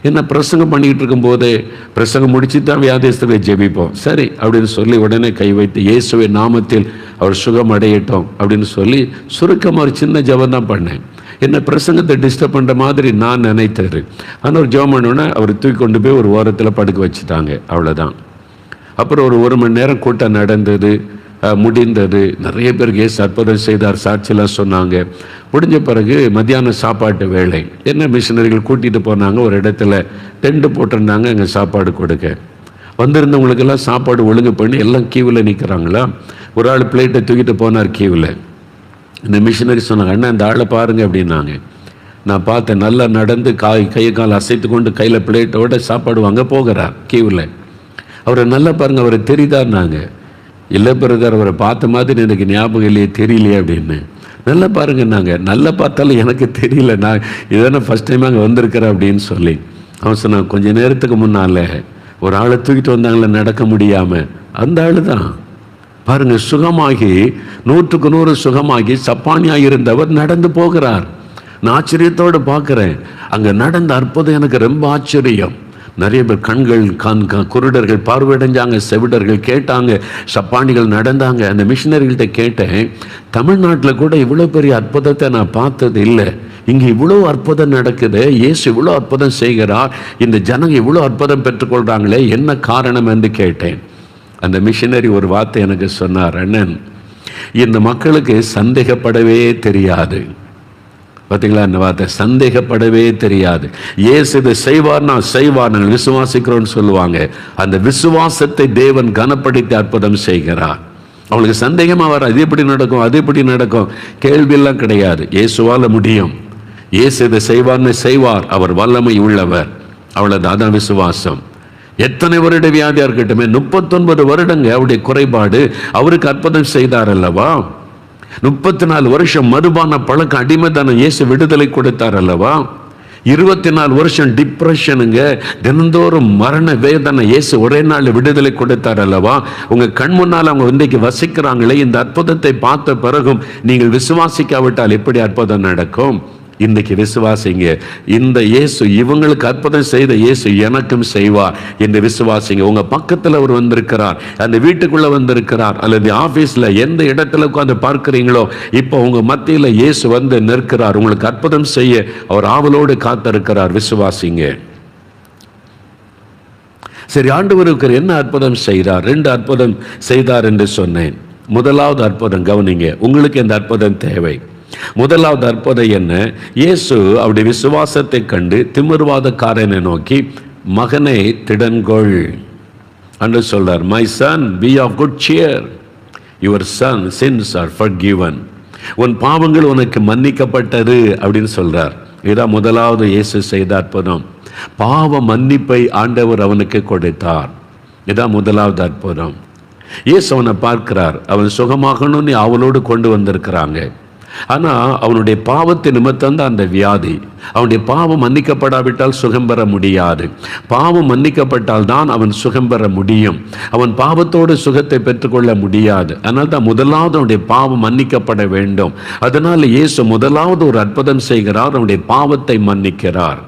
என்ன பிரசங்கம் பண்ணிக்கிட்டு இருக்கும்போதே பிரசங்கம் முடிச்சு தான் வியாதிஸ்தரை ஜெபிப்போம். சரி அப்படின்னு சொல்லி உடனே கை வைத்து இயேசுவின் நாமத்தில் அவர் சுகம் அடையட்டும் அப்படின்னு சொல்லி சுருக்கமாக ஒரு சின்ன ஜெபம் தான் பண்ணேன். என்ன பிரசங்கத்தை டிஸ்டர்ப் பண்ணுற மாதிரி நான் நினைத்தாரு. ஆனால் ஒரு ஜெபம் பண்ணோன்னே அவர் தூக்கி கொண்டு போய் ஒரு ஓரத்தில் படுக்க வச்சுட்டாங்க. அவ்வளோதான். அப்புறம் ஒரு 1 மணி நேரம் கூட்டம் நடந்தது, முடிந்தது. நிறைய பேருக்கு இயேசு அற்புதம் செய்தார், சாட்சியெல்லாம் சொன்னாங்க. முடிஞ்ச பிறகு மத்தியான சாப்பாட்டு வேலை. என்ன மிஷினரிகள் கூட்டிகிட்டு போனாங்க, ஒரு இடத்துல டென்ட் போட்டிருந்தாங்க, அங்கே சாப்பாடு கொடுக்க. வந்திருந்தவங்களுக்கெல்லாம் சாப்பாடு ஒழுங்கு பண்ணி எல்லாம் கியூவில் நிற்கிறாங்களா. ஒரு ஆள் பிளேட்டை தூக்கிட்டு போனார் கியூவில். இந்த மிஷினரி சொன்னாங்க, அண்ணா இந்த ஆளை பாருங்க அப்படின்னாங்க. நான் பார்த்தேன், நல்லா நடந்து கை கால் அசைத்து கொண்டு கையில் பிளேட்டோட சாப்பாடு வாங்க போகிறார் கியூவில். அவரை நல்லா பாருங்க, அவரை தெரியுதான்னாங்க. இல்லை பிரதர், அவரை பார்த்த மாதிரி எனக்கு ஞாபகம் இல்லையே, தெரியலையே அப்படின்னு. நல்லா பாருங்கன்னாங்க. நல்லா பார்த்தாலும் எனக்கு தெரியல, நான் இதானே ஃபஸ்ட் டைம் அங்கே வந்திருக்கிறேன் அப்படின்னு சொல்லி. அவன் சொன்னான், கொஞ்சம் நேரத்துக்கு முன்னால் ஒரு ஆளை தூக்கிட்டு வந்தாங்களே நடக்க முடியாமல், அந்த ஆள் தான் பாருங்க சுகமாகி 100க்கு 100 சுகமாகி சப்பானியாக இருந்தவர் நடந்து போகிறார். நான் ஆச்சரியத்தோடு பார்க்குறேன். அங்கே நடந்த அற்புதம் எனக்கு ரொம்ப ஆச்சரியம். நிறைய பேர் கண்கள் குருடர்கள் பார்வையடைஞ்சாங்க, செவிடர்கள் கேட்டாங்க, சப்பானிகள் நடந்தாங்க. அந்த மிஷினரிகள்கிட்ட கேட்டேன், தமிழ்நாட்டில் கூட இவ்வளோ பெரிய அற்புதத்தை நான் பார்த்தது இல்லை, இங்கே இவ்வளோ அற்புதம் நடக்குது, இயேசு இவ்வளோ அற்புதம் செய்கிறார், இந்த ஜனங்க இவ்வளோ அற்புதம் பெற்றுக்கொள்கிறாங்களே, என்ன காரணம் என்று கேட்டேன். அந்த மிஷினரி ஒரு வார்த்தை எனக்கு சொன்னார், அண்ணன் இந்த மக்களுக்கு சந்தேகப்படவே தெரியாது. பார்த்தீங்களா அந்த வார்த்தை, சந்தேகப்படவே தெரியாது. இயேசு இதை செய்வார்னா செய்வார், நாங்கள் விசுவாசிக்கிறோன்னு சொல்லுவாங்க. அந்த விசுவாசத்தை தேவன் கனப்படுத்தி அற்புதம் செய்கிறார். அவங்களுக்கு சந்தேகமாக வர, அது எப்படி நடக்கும், அது எப்படி நடக்கும், கேள்வியெல்லாம் கிடையாது. இயேசுவால முடியும். இயேசு இதை செய்வார்னு செய்வார், அவர் வல்லமை உள்ளவர். அவ்வளோதான், அதான் விசுவாசம். எத்தனை வருட வியாதியா இருக்கட்டும், 39 வருடங்க அவருடைய குறைபாடு, அவருக்கு அற்புதம் செய்தார் அல்லவா. 34 வருஷம் மதுபான பழக்கம் அடிமைதான இயேசு விடுதலை கொடுத்தார் அல்லவா. 24 வருஷம் டிப்ரெஷனுங்க, தினந்தோறும் மரண வேதனை, இயேசு ஒரே நாள் விடுதலை கொடுத்தார் அல்லவா. உங்க கண் முன்னால் அவங்க இன்றைக்கு வசிக்கிறாங்களே. இந்த அற்புதத்தை பார்த்த பிறகும் நீங்கள் விசுவாசிக்காவிட்டால் எப்படி அற்புதம் நடக்கும்? இன்னைக்கு விசுவாசிங்க, இந்த இயேசு இவங்களுக்கு அற்புதம் செய்த இயேசு எனக்கும் செய்வார் என்று விசுவாசிங்க. உங்க பக்கத்தில் அவர் வந்திருக்கிறார், அந்த வீட்டுக்குள்ள வந்திருக்கிறார், அல்லது ஆபீஸ்ல எந்த இடத்துல உட்கார்ந்து பார்க்கிறீங்களோ இப்போ உங்க மத்தியில் இயேசு வந்து நிற்கிறார். உங்களுக்கு அற்புதம் செய்ய அவர் ஆவலோடு காத்திருக்கிறார். விசுவாசிங்க. சரி, ஆண்டவருக்கு என்ன அற்புதம் செய்தார்? 2 அற்புதம் செய்தார் என்று சொன்னேன். முதலாவது அற்புதம் கவனிங்க, உங்களுக்கு இந்த அற்புதம் தேவை. முதலாவது அற்புதம் என்ன? இயேசு அவருடைய விசுவாசத்தை கண்டு திமிர்வாதக்காரனை நோக்கி, மகனை திடன்கொள் என்று சொல்றார். My son, be of good cheer, your son sins are forgiven. உன் பாவங்கள் உனக்கு மன்னிக்கப்பட்டது அப்படின்னு சொல்றார். இதுதான் முதலாவது இயேசு செய்த அற்புதம். பாவ மன்னிப்பை ஆண்டவர் அவனுக்கு கொடுத்தார். இதுதான் முதலாவது அற்புதம். இயேசு அவனை பார்க்கிறார். அவன் சுகமாகணும்னு அவளோடு கொண்டு வந்திருக்கிறாங்க. ஆனால் அவனுடைய பாவத்தை நிமித்தம் தான் அந்த வியாதி. அவனுடைய பாவம் மன்னிக்கப்படாவிட்டால் சுகம் பெற முடியாது. பாவம் மன்னிக்கப்பட்டால் தான் அவன் சுகம் பெற முடியும். அவன் பாவத்தோடு சுகத்தை பெற்றுக்கொள்ள முடியாது. அதனால தான் முதலாவது அவனுடைய பாவம் மன்னிக்கப்பட வேண்டும். அதனால் இயேசு முதலாவது ஒரு அற்புதம் செய்கிறார், அவனுடைய பாவத்தை மன்னிக்கிறார்.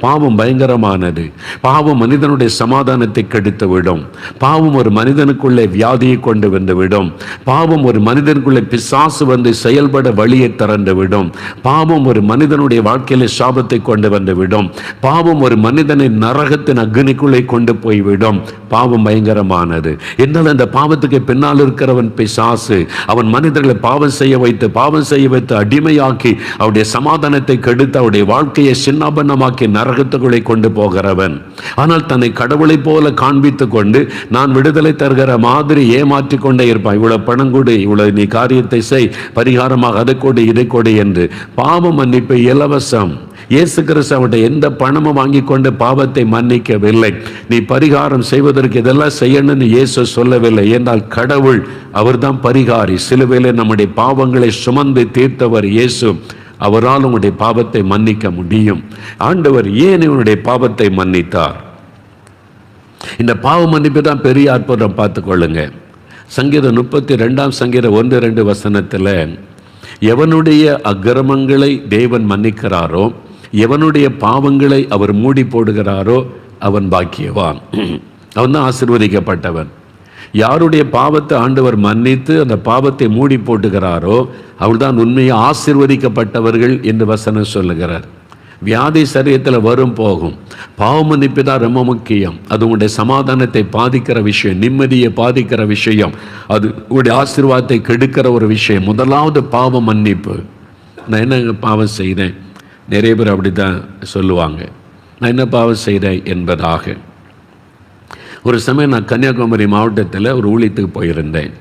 பாவம் பயங்கரமானது. பாவம் மனிதனுடைய சமாதானத்தை கெடுத்து விடும். பாவம் ஒரு மனிதனுக்குள்ளே வியாதியை கொண்டு வந்து விடும். பாவம் ஒரு மனிதனுக்குள்ளே பிசாசு வந்து செயல்பட வழியை திறந்து விடும். பாவம் ஒரு மனிதனுடைய வாழ்க்கையில சாபத்தை கொண்டு வந்து விடும். பாவம் ஒரு மனிதனை நரகத்தின் அக்னிக்குள்ளே கொண்டு போய்விடும். பாவம் பயங்கரமானது. என்னால் அந்த பாவத்துக்கு பின்னால் இருக்கிறவன் பிசாசு. அவன் மனிதர்களை பாவம் செய்ய வைத்து அடிமையாக்கி அவருடைய சமாதானத்தை கெடுத்து அவருடைய வாழ்க்கையை சின்னாபன்னமாக்கி நரகத்துக்குள்ளே கொண்டு போகிறவன். ஆனால் தன்னை கடவுளை போல காண்பித்து கொண்டு நான் விடுதலை தருகிற மாதிரி ஏமாற்றி கொண்டே இருப்பான். இவ்வளவு பணம் கொடு, இவ்வளவு நீ காரியத்தை செய், பரிகாரமாக அதை கொடு இதை கொடு என்று. பாவ மன்னிப்பு இலவசம். இயேசு கிறிஸ்து அவருடைய எந்த பணமும் வாங்கி கொண்டு பாவத்தை மன்னிக்கவில்லை. நீ பரிகாரம் செய்வதற்கு இதெல்லாம் செய்யணும்னு இயேசு சொல்லவில்லை. என்றால் கடவுள் அவர்தான் பரிகாரி. சிலுவையிலே நம்முடைய பாவங்களை சுமந்து தீர்த்தவர் இயேசு. அவரால் உங்களுடைய பாவத்தை மன்னிக்க முடியும். ஆண்டவர் ஏன் இவனுடைய பாவத்தை மன்னித்தார்? இந்த பாவ மன்னிப்பு தான் பெரிய அற்புதம். பார்த்து கொள்ளுங்க. சங்கீதம் 32 சங்கீதம் 1-2 வசனத்தில், எவனுடைய அக்கிரமங்களை தேவன் மன்னிக்கிறாரோ, எவனுடைய பாவங்களை அவர் மூடி போடுகிறாரோ அவன் பாக்கியவான். அவன் தான் ஆசீர்வதிக்கப்பட்டவன். யாருடைய பாவத்தை ஆண்டவர் மன்னித்து அந்த பாவத்தை மூடி போட்டுகிறாரோ அவள்தான் உண்மையை ஆசீர்வதிக்கப்பட்டவர்கள் என்று வசனம் சொல்லுகிறார். வியாதி சரீரத்தில் வரும் போகும். பாவ மன்னிப்பு தான் ரொம்ப முக்கியம். அது உங்களுடைய சமாதானத்தை பாதிக்கிற விஷயம், நிம்மதியை பாதிக்கிற விஷயம், அது உங்களுடைய ஆசீர்வாதத்தை கெடுக்கிற ஒரு விஷயம். முதலாவது பாவ மன்னிப்பு. நான் என்ன பாவம் செய்தேன்? நிறைய பேர் அப்படி தான் சொல்லுவாங்க, நான் என்ன பாவம் செய்தேன் என்பதாக. ஒரு சமயம் நான் கன்னியாகுமரி மாவட்டத்தில் ஒரு ஊழியத்துக்கு போயிருந்தேன்.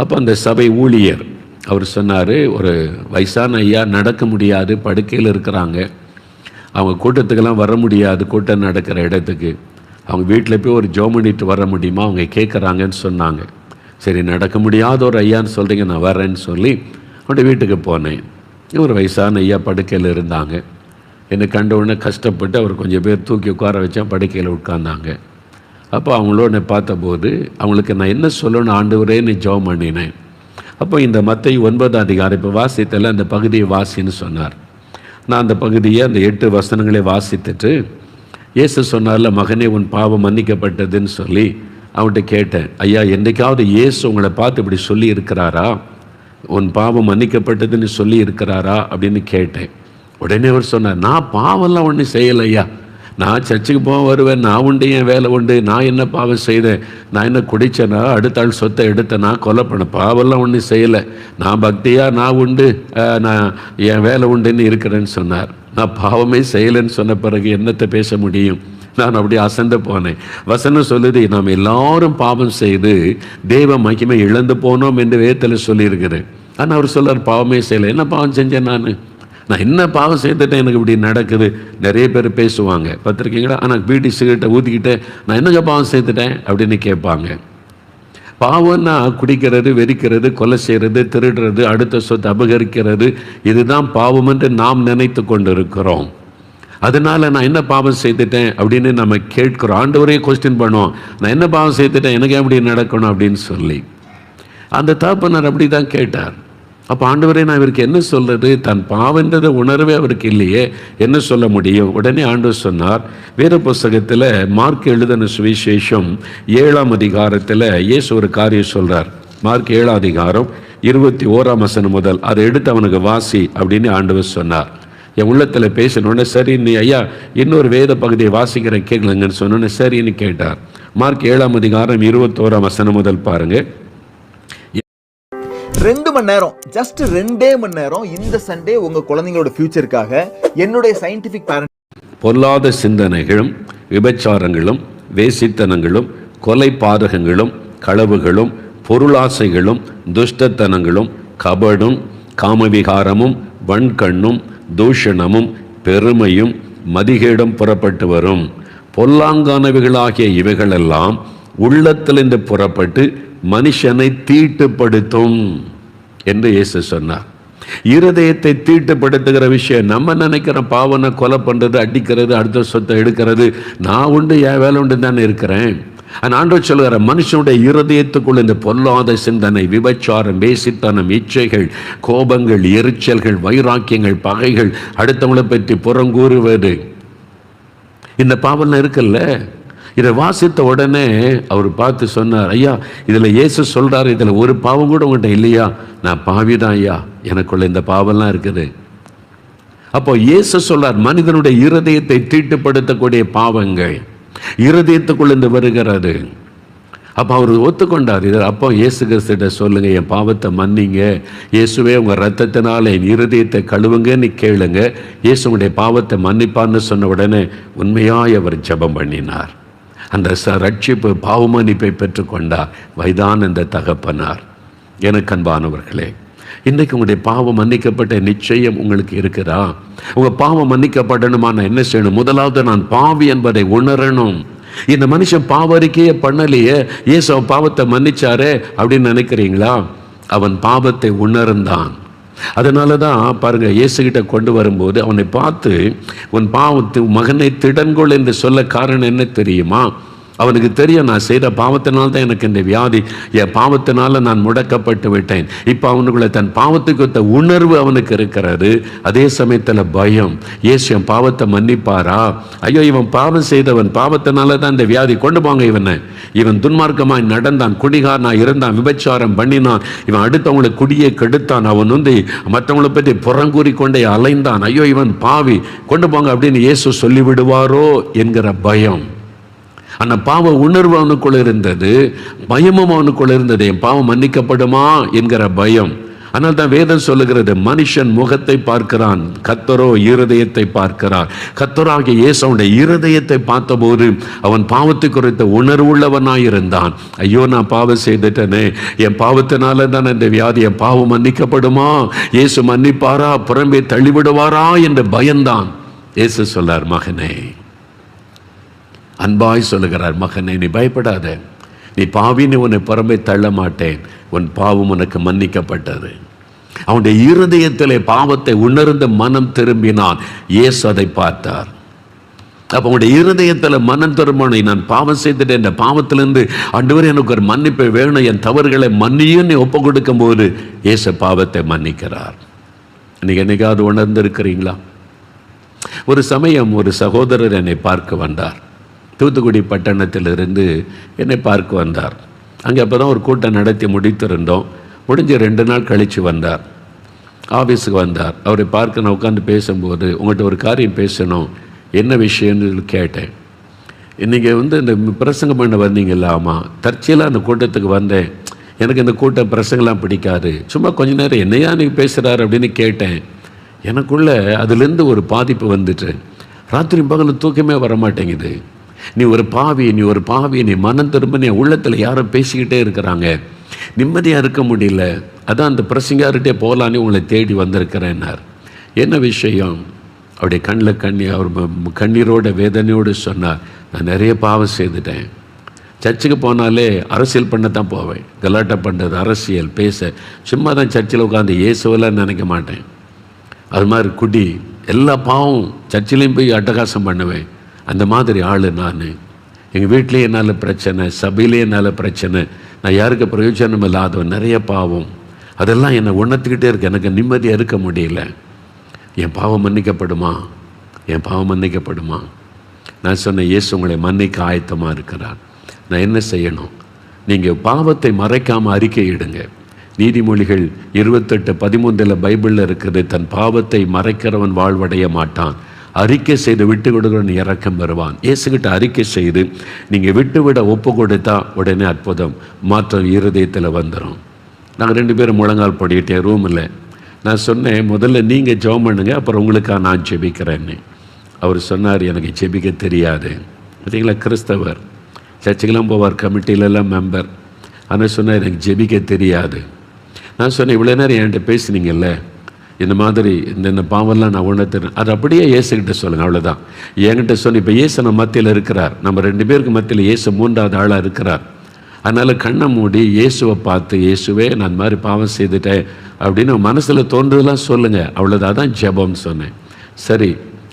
அப்போ அந்த சபை ஊழியர் அவர் சொன்னார், ஒரு வயசான ஐயா நடக்க முடியாது, படுக்கையில் இருக்கிறாங்க, அவங்க கூட்டத்துக்கெல்லாம் வர முடியாது, கூட்டம் நடக்கிற இடத்துக்கு. அவங்க வீட்டில் போய் ஒரு ஜெபம் பண்ணிட்டு வர முடியுமா அவங்க கேட்குறாங்கன்னு சொன்னாங்க. சரி, நடக்க முடியாத ஒரு ஐயான்னு சொல்கிறீங்க, நான் வரேன்னு சொல்லி அவருடைய வீட்டுக்கு போனேன். ஒரு வயசான ஐயா படுக்கையில் இருந்தாங்க. என்னை கண்ட உடனே கஷ்டப்பட்டு அவர் கொஞ்சம் பேர் தூக்கி உட்கார வச்சா படுக்கையில் உட்கார்ந்தாங்க. அப்போ அவங்களோட பார்த்தபோது அவங்களுக்கு நான் என்ன சொல்லணும், ஆண்டவரே நீ ஜெபம் பண்ணினேன். அப்போ இந்த மத்தேயு 9 அதிகாரம் இப்போ வாசித்தல அந்த பகுதியை வாசின்னு சொன்னார். நான் அந்த பகுதியை அந்த 8 வசனங்களை வாசித்துட்டு, இயேசு சொன்னார்ல, மகனே உன் பாவம் மன்னிக்கப்பட்டதுன்னு சொல்லி அவன்கிட்ட கேட்டேன், ஐயா என்றைக்காவது இயேசு உங்களை பார்த்து இப்படி சொல்லி இருக்கிறாரா, உன் பாவம் மன்னிக்கப்பட்டதுன்னு சொல்லி இருக்கிறாரா அப்படின்னு கேட்டேன். உடனே அவர் சொன்னார், நான் பாவம்லாம் ஒன்றும் செய்யலையா, நான் சர்ச்சுக்கு போக வருவேன், நான் உண்டு, என் வேலை உண்டு, நான் என்ன பாவம் செய்தேன், நான் என்ன குடித்தேனா, அடுத்த ஆள் சொத்தை எடுத்தேனா, கொலை பண்ண, பாவம்லாம் ஒன்றும் செய்யலை, நான் பக்தியாக நான் உண்டு, நான் என் வேலை உண்டுன்னு இருக்கிறேன்னு சொன்னார். நான் பாவமே செய்யலைன்னு சொன்ன பிறகு என்னத்தை பேச முடியும்? நான் அப்படி அசந்து போனேன். வசனம் சொல்லுது, நாம் எல்லாரும் பாவம் செய்து தேவ மகிமை இழந்து போனோம் என்று வேதத்தில் சொல்லியிருக்கிறேன். ஆனால் அவர் சொல்றார் பாவமே செய்யலை. என்ன பாவம் செஞ்சேன்? நான் என்ன பாவம் செய்துட்டேன் எனக்கு இப்படி நடக்குது? நிறைய பேர் பேசுவாங்க பார்த்துருக்கீங்களா? ஆனால் பீடி சிகரெட்டை ஊற்றிக்கிட்டு நான் என்னங்க பாவம் செய்துட்டேன் அப்படின்னு கேட்பாங்க. பாவம்னா குடிக்கிறது, வெறிக்கிறது, கொலை செய்கிறது, திருடுறது, அடுத்த சொத்தை அபகரிக்கிறது, இதுதான் பாவம் என்று நாம் நினைத்து கொண்டு இருக்கிறோம். அதனால நான் என்ன பாவம் செய்துட்டேன் அப்படின்னு நம்ம கேட்கிறோம். ஆண்டவரே கொஸ்டின் பண்ணுவோம், நான் என்ன பாவம் செய்துட்டேன், எனக்கு எப்படி நடக்கணும் அப்படின்னு சொல்லி. அந்த தகப்பனார் அப்படி தான் கேட்டார். அப்போ ஆண்டவரே நான் இவருக்கு என்ன சொல்றது? தன் பாவன்றதை உணர்வே அவருக்கு இல்லையே, என்ன சொல்ல முடியும்? உடனே ஆண்டவர் சொன்னார், வேத புஸ்தகத்தில் மார்க் எழுதின சுவிசேஷம் 7ஆம் அதிகாரத்தில் இயேசு ஒரு காரியம் சொல்றார். மார்க் 7ஆம் அதிகாரம் 21ஆம் வசனம் முதல் அதை எடுத்து அவனுக்கு வாசி அப்படின்னு ஆண்டவர் சொன்னார். என் உள்ளத்தில் பேசினோடனே சரி நீ ஐயா இன்னொரு வேத பகுதியை வாசிக்கிறேன் கேட்கலங்கன்னு சொன்னோன்னே சரின்னு கேட்டார். மார்க் 7ஆம் அதிகாரம் 21ஆம் வசனம் முதல் பாருங்க. 2 மணி நேரம், ஜஸ்ட் 2 மணி நேரம் இந்த சண்டே உங்க குழந்தைங்களோட ஃபியூச்சருக்காக என்னுடைய சயின்டிபிக் பேரண்ட். பொல்லாத சிந்தனைகளும் விபச்சாரங்களும் வேசித்தனங்களும் கொலை பாதகங்களும் களவுகளும் பொருளாசைகளும் துஷ்டத்தனங்களும் கபடும் காமவிகாரமும் வன்கண்ணும் தூஷணமும் பெருமையும் மதிகேடும் புறப்பட்டு வரும். பொல்லாங்கானவைகளாகிய இவைகளெல்லாம் உள்ளத்திலிருந்து புறப்பட்டு மனுஷனை தீட்டுப்படுத்தும் என்று இயேசு சொன்னார். இருதயத்தை தீட்டுப்படுத்துகிற விஷயம் நம்ம நினைக்கிற பாவனை கொலை பண்றது, அடிக்கிறது, அடுத்த சொத்தை எடுக்கிறது, நான் உண்டு என் வேலை உண்டு தானே இருக்கிறேன். ஆண்டவர் சொல்கிற மனுஷனுடைய இருதயத்துக்குள்ள இந்த பொல்லாத சிந்தனை, விபச்சாரம், வேசித்தனம், இச்சைகள், கோபங்கள், எரிச்சல்கள், வைராக்கியங்கள், பகைகள், அடுத்தவங்களை பற்றி புறங்கூறுவது, இந்த பாவம் இருக்குல்ல. இதை வாசித்த உடனே அவர் பார்த்து சொன்னார், ஐயா இதில் இயேசு சொல்கிறார், இதில் ஒரு பாவம் கூட உங்கள்கிட்ட இல்லையா? நான் பாவிதான் ஐயா, எனக்குள்ள இந்த பாவம்லாம் இருக்குது. அப்போ இயேசு சொல்றார், மனிதனுடைய இருதயத்தை தீட்டுப்படுத்தக்கூடிய பாவங்கள் இருதயத்துக்குள்ள இருந்து வருகிறது. அப்போ அவர் ஒத்துக்கொண்டார். இது அப்போ இயேசு கிறிஸ்துட்ட சொல்லுங்க, என் பாவத்தை மன்னிங்க இயேசுவே, உங்கள் ரத்தத்தினால என் இருதயத்தை கழுவுங்கன்னு கேளுங்க, இயேசுடைய பாவத்தை மன்னிப்பான்னு சொன்ன உடனே உண்மையாய் அவர் ஜெபம் பண்ணினார். அந்த ரட்சிப்பு பாவ மன்னிப்பை பெற்றுக்கொண்டார் வயதான அந்த தகப்பனார். எனக்கு அன்பானவர்களே, இன்றைக்கு உங்களுடைய பாவம் மன்னிக்கப்பட்ட நிச்சயம் உங்களுக்கு இருக்குதா? உங்கள் பாவம் மன்னிக்கப்படணுமா? நான் என்ன செய்யணும்? முதலாவது நான் பாவி என்பதை உணரணும். இந்த மனுஷன் பாவ அறிக்கையே பண்ணலையே, இயேசு அவன் பாவத்தை மன்னிச்சாரே அப்படின்னு நினைக்கிறீங்களா? அவன் பாவத்தை உணர்ந்தான். அதனால தான் பாருங்க, இயேசுகிட்ட கொண்டு வரும்போது அவனை பார்த்து உன் பாவத்து மகனை திடன்கொள் என்று சொல்ல காரணம் என்ன தெரியுமா? அவனுக்கு தெரியும், நான் செய்த பாவத்தினால்தான் தான் எனக்கு இந்த வியாதி, என் பாவத்தினால நான் முடக்கப்பட்டு விட்டேன். இப்போ அவனுக்குள்ள தன் பாவத்துக்கு ஒத்த உணர்வு அவனுக்கு இருக்கிறது. அதே சமயத்தில் பயம், இயேசு என் பாவத்தை மன்னிப்பாரா? ஐயோ இவன் பாவம் செய்தவன், பாவத்தினால தான் இந்த வியாதி, கொண்டு போங்க இவனை. இவன் துன்மார்க்கமாய் நடந்தான், குடிகாரனாக இருந்தான், விபச்சாரம் பண்ணினான், இவன் அடுத்தவங்களை குடியை கெடுத்தான், அவன் மற்றவங்களை பற்றி புறங்கூறி கொண்டே அலைந்தான், ஐயோ இவன் பாவி, கொண்டு போங்க அப்படின்னு இயேசு சொல்லிவிடுவாரோ என்கிற பயம். அந்த பாவ உணர்வு அவனுக்குள்ள இருந்தது, பயமும் அவனுக்குள்ள இருந்தது, என் பாவம் மன்னிக்கப்படுமா என்கிற பயம். ஆனால் தான் வேதம் சொல்லுகிறது, மனுஷன் முகத்தை பார்க்கிறான், கர்த்தரோ இருதயத்தை பார்க்கிறார். கர்த்தராகிய இயேசு அவனுடைய இருதயத்தை பார்த்தபோது அவன் பாவத்தை குறித்த உணர்வுள்ளவனாயிருந்தான். ஐயோ நான் பாவம் செய்துட்டனே, என் பாவத்தினால தான் இந்த வியாதி, என் பாவம் மன்னிக்கப்படுமா? இயேசு மன்னிப்பாரா? புறம்பே தள்ளிவிடுவாரா என்று பயந்தான். இயேசு சொல்லார், மகனே, அன்பாய் சொல்லுகிறார், மகனே நீ பயப்படாத, நீ பாவின்னு உன்னை புறம்பே தள்ள மாட்டேன், உன் பாவம் உனக்கு மன்னிக்கப்பட்டது. அவனுடைய இருதயத்திலே பாவத்தை உணர்ந்த மனம் திரும்பினான். இயேசு அதை பார்த்தார். அப்போ அவனுடைய இருதயத்தில் மனம் திரும்பின, நான் பாவம் செய்துட்டேன், இந்த பாவத்திலிருந்து ஆண்டவரே எனக்கு ஒரு மன்னிப்பை வேணும், என் தவறுகளை மன்னியுன்னு ஒப்பு கொடுக்கும் போது இயேசு பாவத்தை மன்னிக்கிறார். இன்னைக்கு என்னைக்காவது உணர்ந்திருக்கிறீங்களா? ஒரு சமயம் ஒரு சகோதரர் என்னை பார்க்க வந்தார். தூத்துக்குடி பட்டணத்திலிருந்து என்னை பார்க்க வந்தார். அங்கே அப்போ தான் ஒரு கூட்டம் நடத்தி முடித்திருந்தோம். முடிஞ்ச 2 நாள் கழித்து வந்தார். ஆஃபீஸுக்கு வந்தார். அவரை பார்க்க நான் உட்காந்து பேசும்போது, உங்கள்கிட்ட ஒரு காரியம் பேசணும், என்ன விஷயம்னு கேட்டேன். இன்றைக்கி இந்த பிரசங்கம் பண்ண வந்தீங்கல்ல? ஆமாம். தற்செயலாக அந்த கூட்டத்துக்கு வந்தேன். எனக்கு இந்த கூட்டம் பிரசங்கெல்லாம் பிடிக்காது, சும்மா கொஞ்ச நேரம் என்னையா நீ பேசுகிறார் அப்படின்னு கேட்டேன். எனக்குள்ளே அதுலேருந்து ஒரு பாதிப்பு வந்துட்டு, ராத்திரி பகல் தூக்கமே வரமாட்டேங்குது. நீ ஒரு பாவி, நீ ஒரு பாவி, நீ மனம் திரும்ப, நீ உள்ளத்தில் யாரோ பேசிக்கிட்டே இருக்கிறாங்க, நிம்மதியாக இருக்க முடியல. அதான் அந்த பிரசங்கார்கிட்டே போகலான்னு உங்களை தேடி வந்திருக்கிறேன்னார். என்ன விஷயம்? அவருடைய கண்ணில் அவர் கண்ணீரோட வேதனையோடு சொன்னார், நான் நிறைய பாவம் செய்துட்டேன். சர்ச்சுக்கு போனாலே அரசியல் பண்ண தான் போவேன், கலாட்டா பண்ணுறது, அரசியல் பேச, சும்மா தான் சர்ச்சில் உட்காந்து இயேசுவெல்லாம் நினைக்க மாட்டேன். அது மாதிரி குடி, எல்லா பாவம், சர்ச்சிலையும் போய் அட்டகாசம் பண்ணுவேன். அந்த மாதிரி ஆள் நான். எங்கள் வீட்லேயே என்னால் பிரச்சனை, சபையிலே என்னால் பிரச்சனை, நான் யாருக்கு பிரயோஜனம் இல்லாதவன், நிறைய பாவம். அதெல்லாம் என்னை உணர்த்திக்கிட்டே இருக்கு. எனக்கு நிம்மதியாக இருக்க முடியல. என் பாவம் மன்னிக்கப்படுமா? என் பாவம் மன்னிக்கப்படுமா? நான் சொன்னேன், இயேசு உங்களை மன்னிக்க ஆயத்தமாக இருக்கிறார். நான் என்ன செய்யணும்? நீங்கள் பாவத்தை மறைக்காமல் அறிக்கையிடுங்க. நீதிமொழிகள் 28:13 பைபிளில் இருக்கிறது, தன் பாவத்தை மறைக்கிறவன் வாழ்வடைய மாட்டான், அறிக்கை செய்து விட்டு கொடுக்கிறவன் இரக்கம் பெறுவான். இயேசுகிட்ட அறிக்கை செய்து நீங்கள் விட்டு விட ஒப்பு கொடுத்தா உடனே அற்புதம் மாற்றம் இருதயத்தில் வந்துடும். நாங்கள் 2 பேரும் முழங்கால் படிக்கிட்டே ரூமில். நான் சொன்னேன், முதல்ல நீங்கள் ஜெபம் பண்ணுங்க, அப்புறம் உங்களுக்காக நான் ஜெபிக்கிறேன்னு. அவர் சொன்னார், எனக்கு ஜெபிக்க தெரியாது. பார்த்தீங்களா, கிறிஸ்தவர், சர்ச்சுக்கெல்லாம் போவார், கமிட்டிலெல்லாம் மெம்பர். ஆனால் சொன்னார், எனக்கு ஜெபிக்க தெரியாது. நான் சொன்னேன், இவ்வளோ நேரம் என்கிட்ட பேசுனீங்கல்ல, இந்த மாதிரி இந்த பாவம்லாம் நான் உணர்த்துறேன், அது அப்படியே இயேசுகிட்ட சொல்லுங்கள், அவ்வளோதான். என்கிட்ட சொன்ன, இப்போ இயேசு நம்ம மத்தியில் இருக்கிறார், நம்ம 2 பேருக்கு மத்தியில் இயேசு 3வது ஆளாக இருக்கிறார். அதனால் கண்ணை மூடி இயேசுவை பார்த்து, இயேசுவே நான் இந்த மாதிரி பாவம் செய்துட்டேன் அப்படின்னு மனசில் தோன்றதெல்லாம் சொல்லுங்கள், அவ்வளோதான். அதான் ஜெபம்னு சொன்னேன். சரி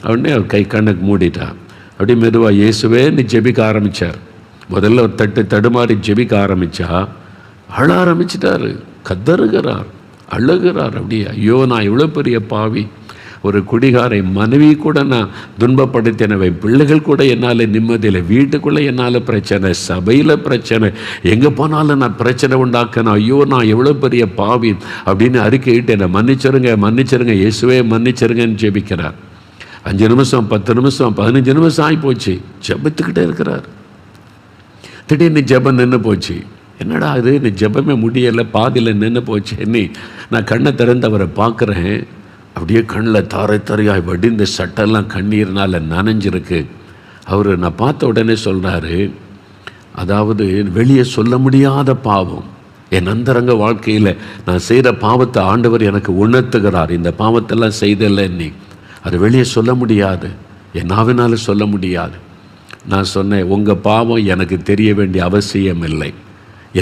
உடனே அவர் கண்ணுக்கு மூடிட்டா. அப்படி மெதுவாக இயேசுவேன்னு ஜெபிக்க ஆரம்பித்தார். முதல்ல ஒரு தடுமாறி ஜெபிக்க ஆரம்பித்தா அழ ஆரம்பிச்சிட்டாரு, கதறுகிறார், அழுகிறார். அப்படியே, ஐயோ நான் எவ்வளோ பெரிய பாவி, ஒரு குடிகாரை மனைவி கூட நான் துன்பப்படுத்தினவை, பிள்ளைகள் கூட என்னால் நிம்மதியில், வீட்டுக்குள்ளே என்னால் பிரச்சனை, சபையில் பிரச்சனை, எங்கே போனாலும் நான் பிரச்சனை உண்டாக்கணும், ஐயோ நான் எவ்வளோ பெரிய பாவி அப்படின்னு அறிக்கையிட்டு என்னை மன்னிச்சிருங்க மன்னிச்சிருங்க இயேசுவே மன்னிச்சிருங்கன்னு ஜெபிக்கிறார். 5 நிமிஷம் 10 நிமிஷம் 15 நிமிஷம் ஆகி போச்சு, ஜெபத்துக்கிட்டே இருக்கிறார். திடீர்னு ஜெபம் நின்று போச்சு. என்னடா இது, நீ ஜெபமே முடியலை, பாதியில் நின்று போச்சு. நான் கண்ணை திறந்து அவரை பார்க்குறேன். அப்படியே கண்ணில் தாரை தாரையாய் வடிந்த சட்டெல்லாம் கண்ணீர்னால் நனைஞ்சிருக்கு. அவர் நான் பார்த்த உடனே சொல்கிறாரு, அதாவது வெளியே சொல்ல முடியாத பாவம், என் அந்தரங்க வாழ்க்கையில் நான் செய்கிற பாவத்தை ஆண்டவர் எனக்கு உணர்த்துகிறார். இந்த பாவத்தெல்லாம் செய்தல்ல, நீ அது வெளியே சொல்ல முடியாது, என் நாவினால சொல்ல முடியாது. நான் சொன்னேன், உங்கள் பாவம் எனக்கு தெரிய வேண்டிய அவசியம் இல்லை,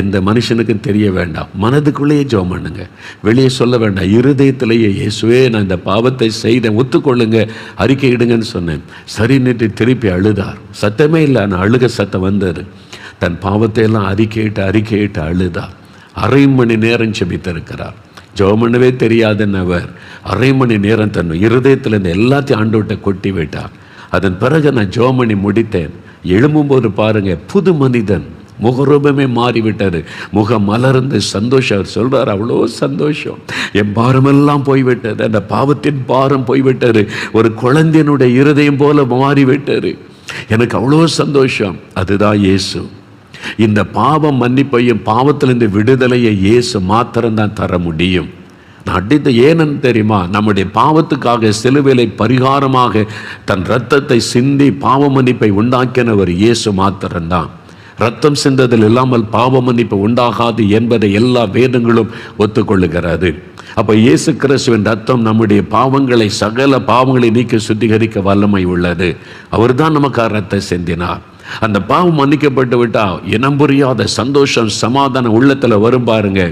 எந்த மனுஷனுக்கும் தெரிய வேண்டாம், மனதுக்குள்ளேயே ஜெபம் பண்ணுங்க, வெளியே சொல்ல வேண்டாம், இருதயத்திலேயே இயேசுவே நான் இந்த பாவத்தை செய்தேன் ஒத்துக்கொள்ளுங்க, அறிக்கையிடுங்கன்னு சொன்னேன். சரின்னுட்டு திருப்பி அழுதார். சத்தமே இல்லை, ஆனால் அழுக சத்தம் வந்தது. தன் பாவத்தை எல்லாம் அறிக்கையிட்டு அழுதார். 1/2 மணி நேரம் ஜெபித்திருக்கிறார். ஜெபம் பண்ணவே தெரியாதுன்னவர் 1/2 மணி நேரம் தன் இருதயத்தில் இந்த எல்லாத்தையும் ஆண்டவர்கிட்ட கொட்டி விட்டார். அதன் பிறகு நான் ஜெபம் பண்ணி முடித்தேன். எழும்பும்போது பாருங்க, புது மனிதன், முகரூபமே மாறிவிட்டாரு, முகம் மலர்ந்து சந்தோஷம். அவர் சொல்றார், அவ்வளோ சந்தோஷம், என் பாரமெல்லாம் போய்விட்டது, அந்த பாவத்தின் பாரம் போய்விட்டாரு, ஒரு குழந்தையினுடைய இருதயம் போல மாறிவிட்டாரு, எனக்கு அவ்வளோ சந்தோஷம். அதுதான் இயேசு. இந்த பாவம் மன்னிப்பையும் பாவத்திலிருந்து விடுதலையை இயேசு மாத்திரம்தான் தர முடியும். நான் அடித்த ஏனன்னு தெரியுமா? நம்முடைய பாவத்துக்காக சிலுவையிலே பரிகாரமாக தன் இரத்தத்தை சிந்தி பாவ மன்னிப்பை உண்டாக்கினவர் இயேசு மாத்திரம்தான். ரத்தம் சிந்ததில் இல்லாமல் பாவ மன்னிப்பு உண்டாகாது என்பதை எல்லா வேதங்களும் ஒத்துக்கொள்ளுகிறது. அப்போ இயேசு கிறிஸ்துவின் ரத்தம் நம்முடைய பாவங்களை, சகல பாவங்களை நீக்கி சுத்திகரிக்க வல்லமை உள்ளது. அவர் தான் நமக்கு ரத்தம் சிந்தினார். அந்த பாவம் மன்னிக்கப்பட்டு விட்டா இனம் புரியாத சந்தோஷம், சமாதானம் உள்ளத்தில் வரும் பாருங்க.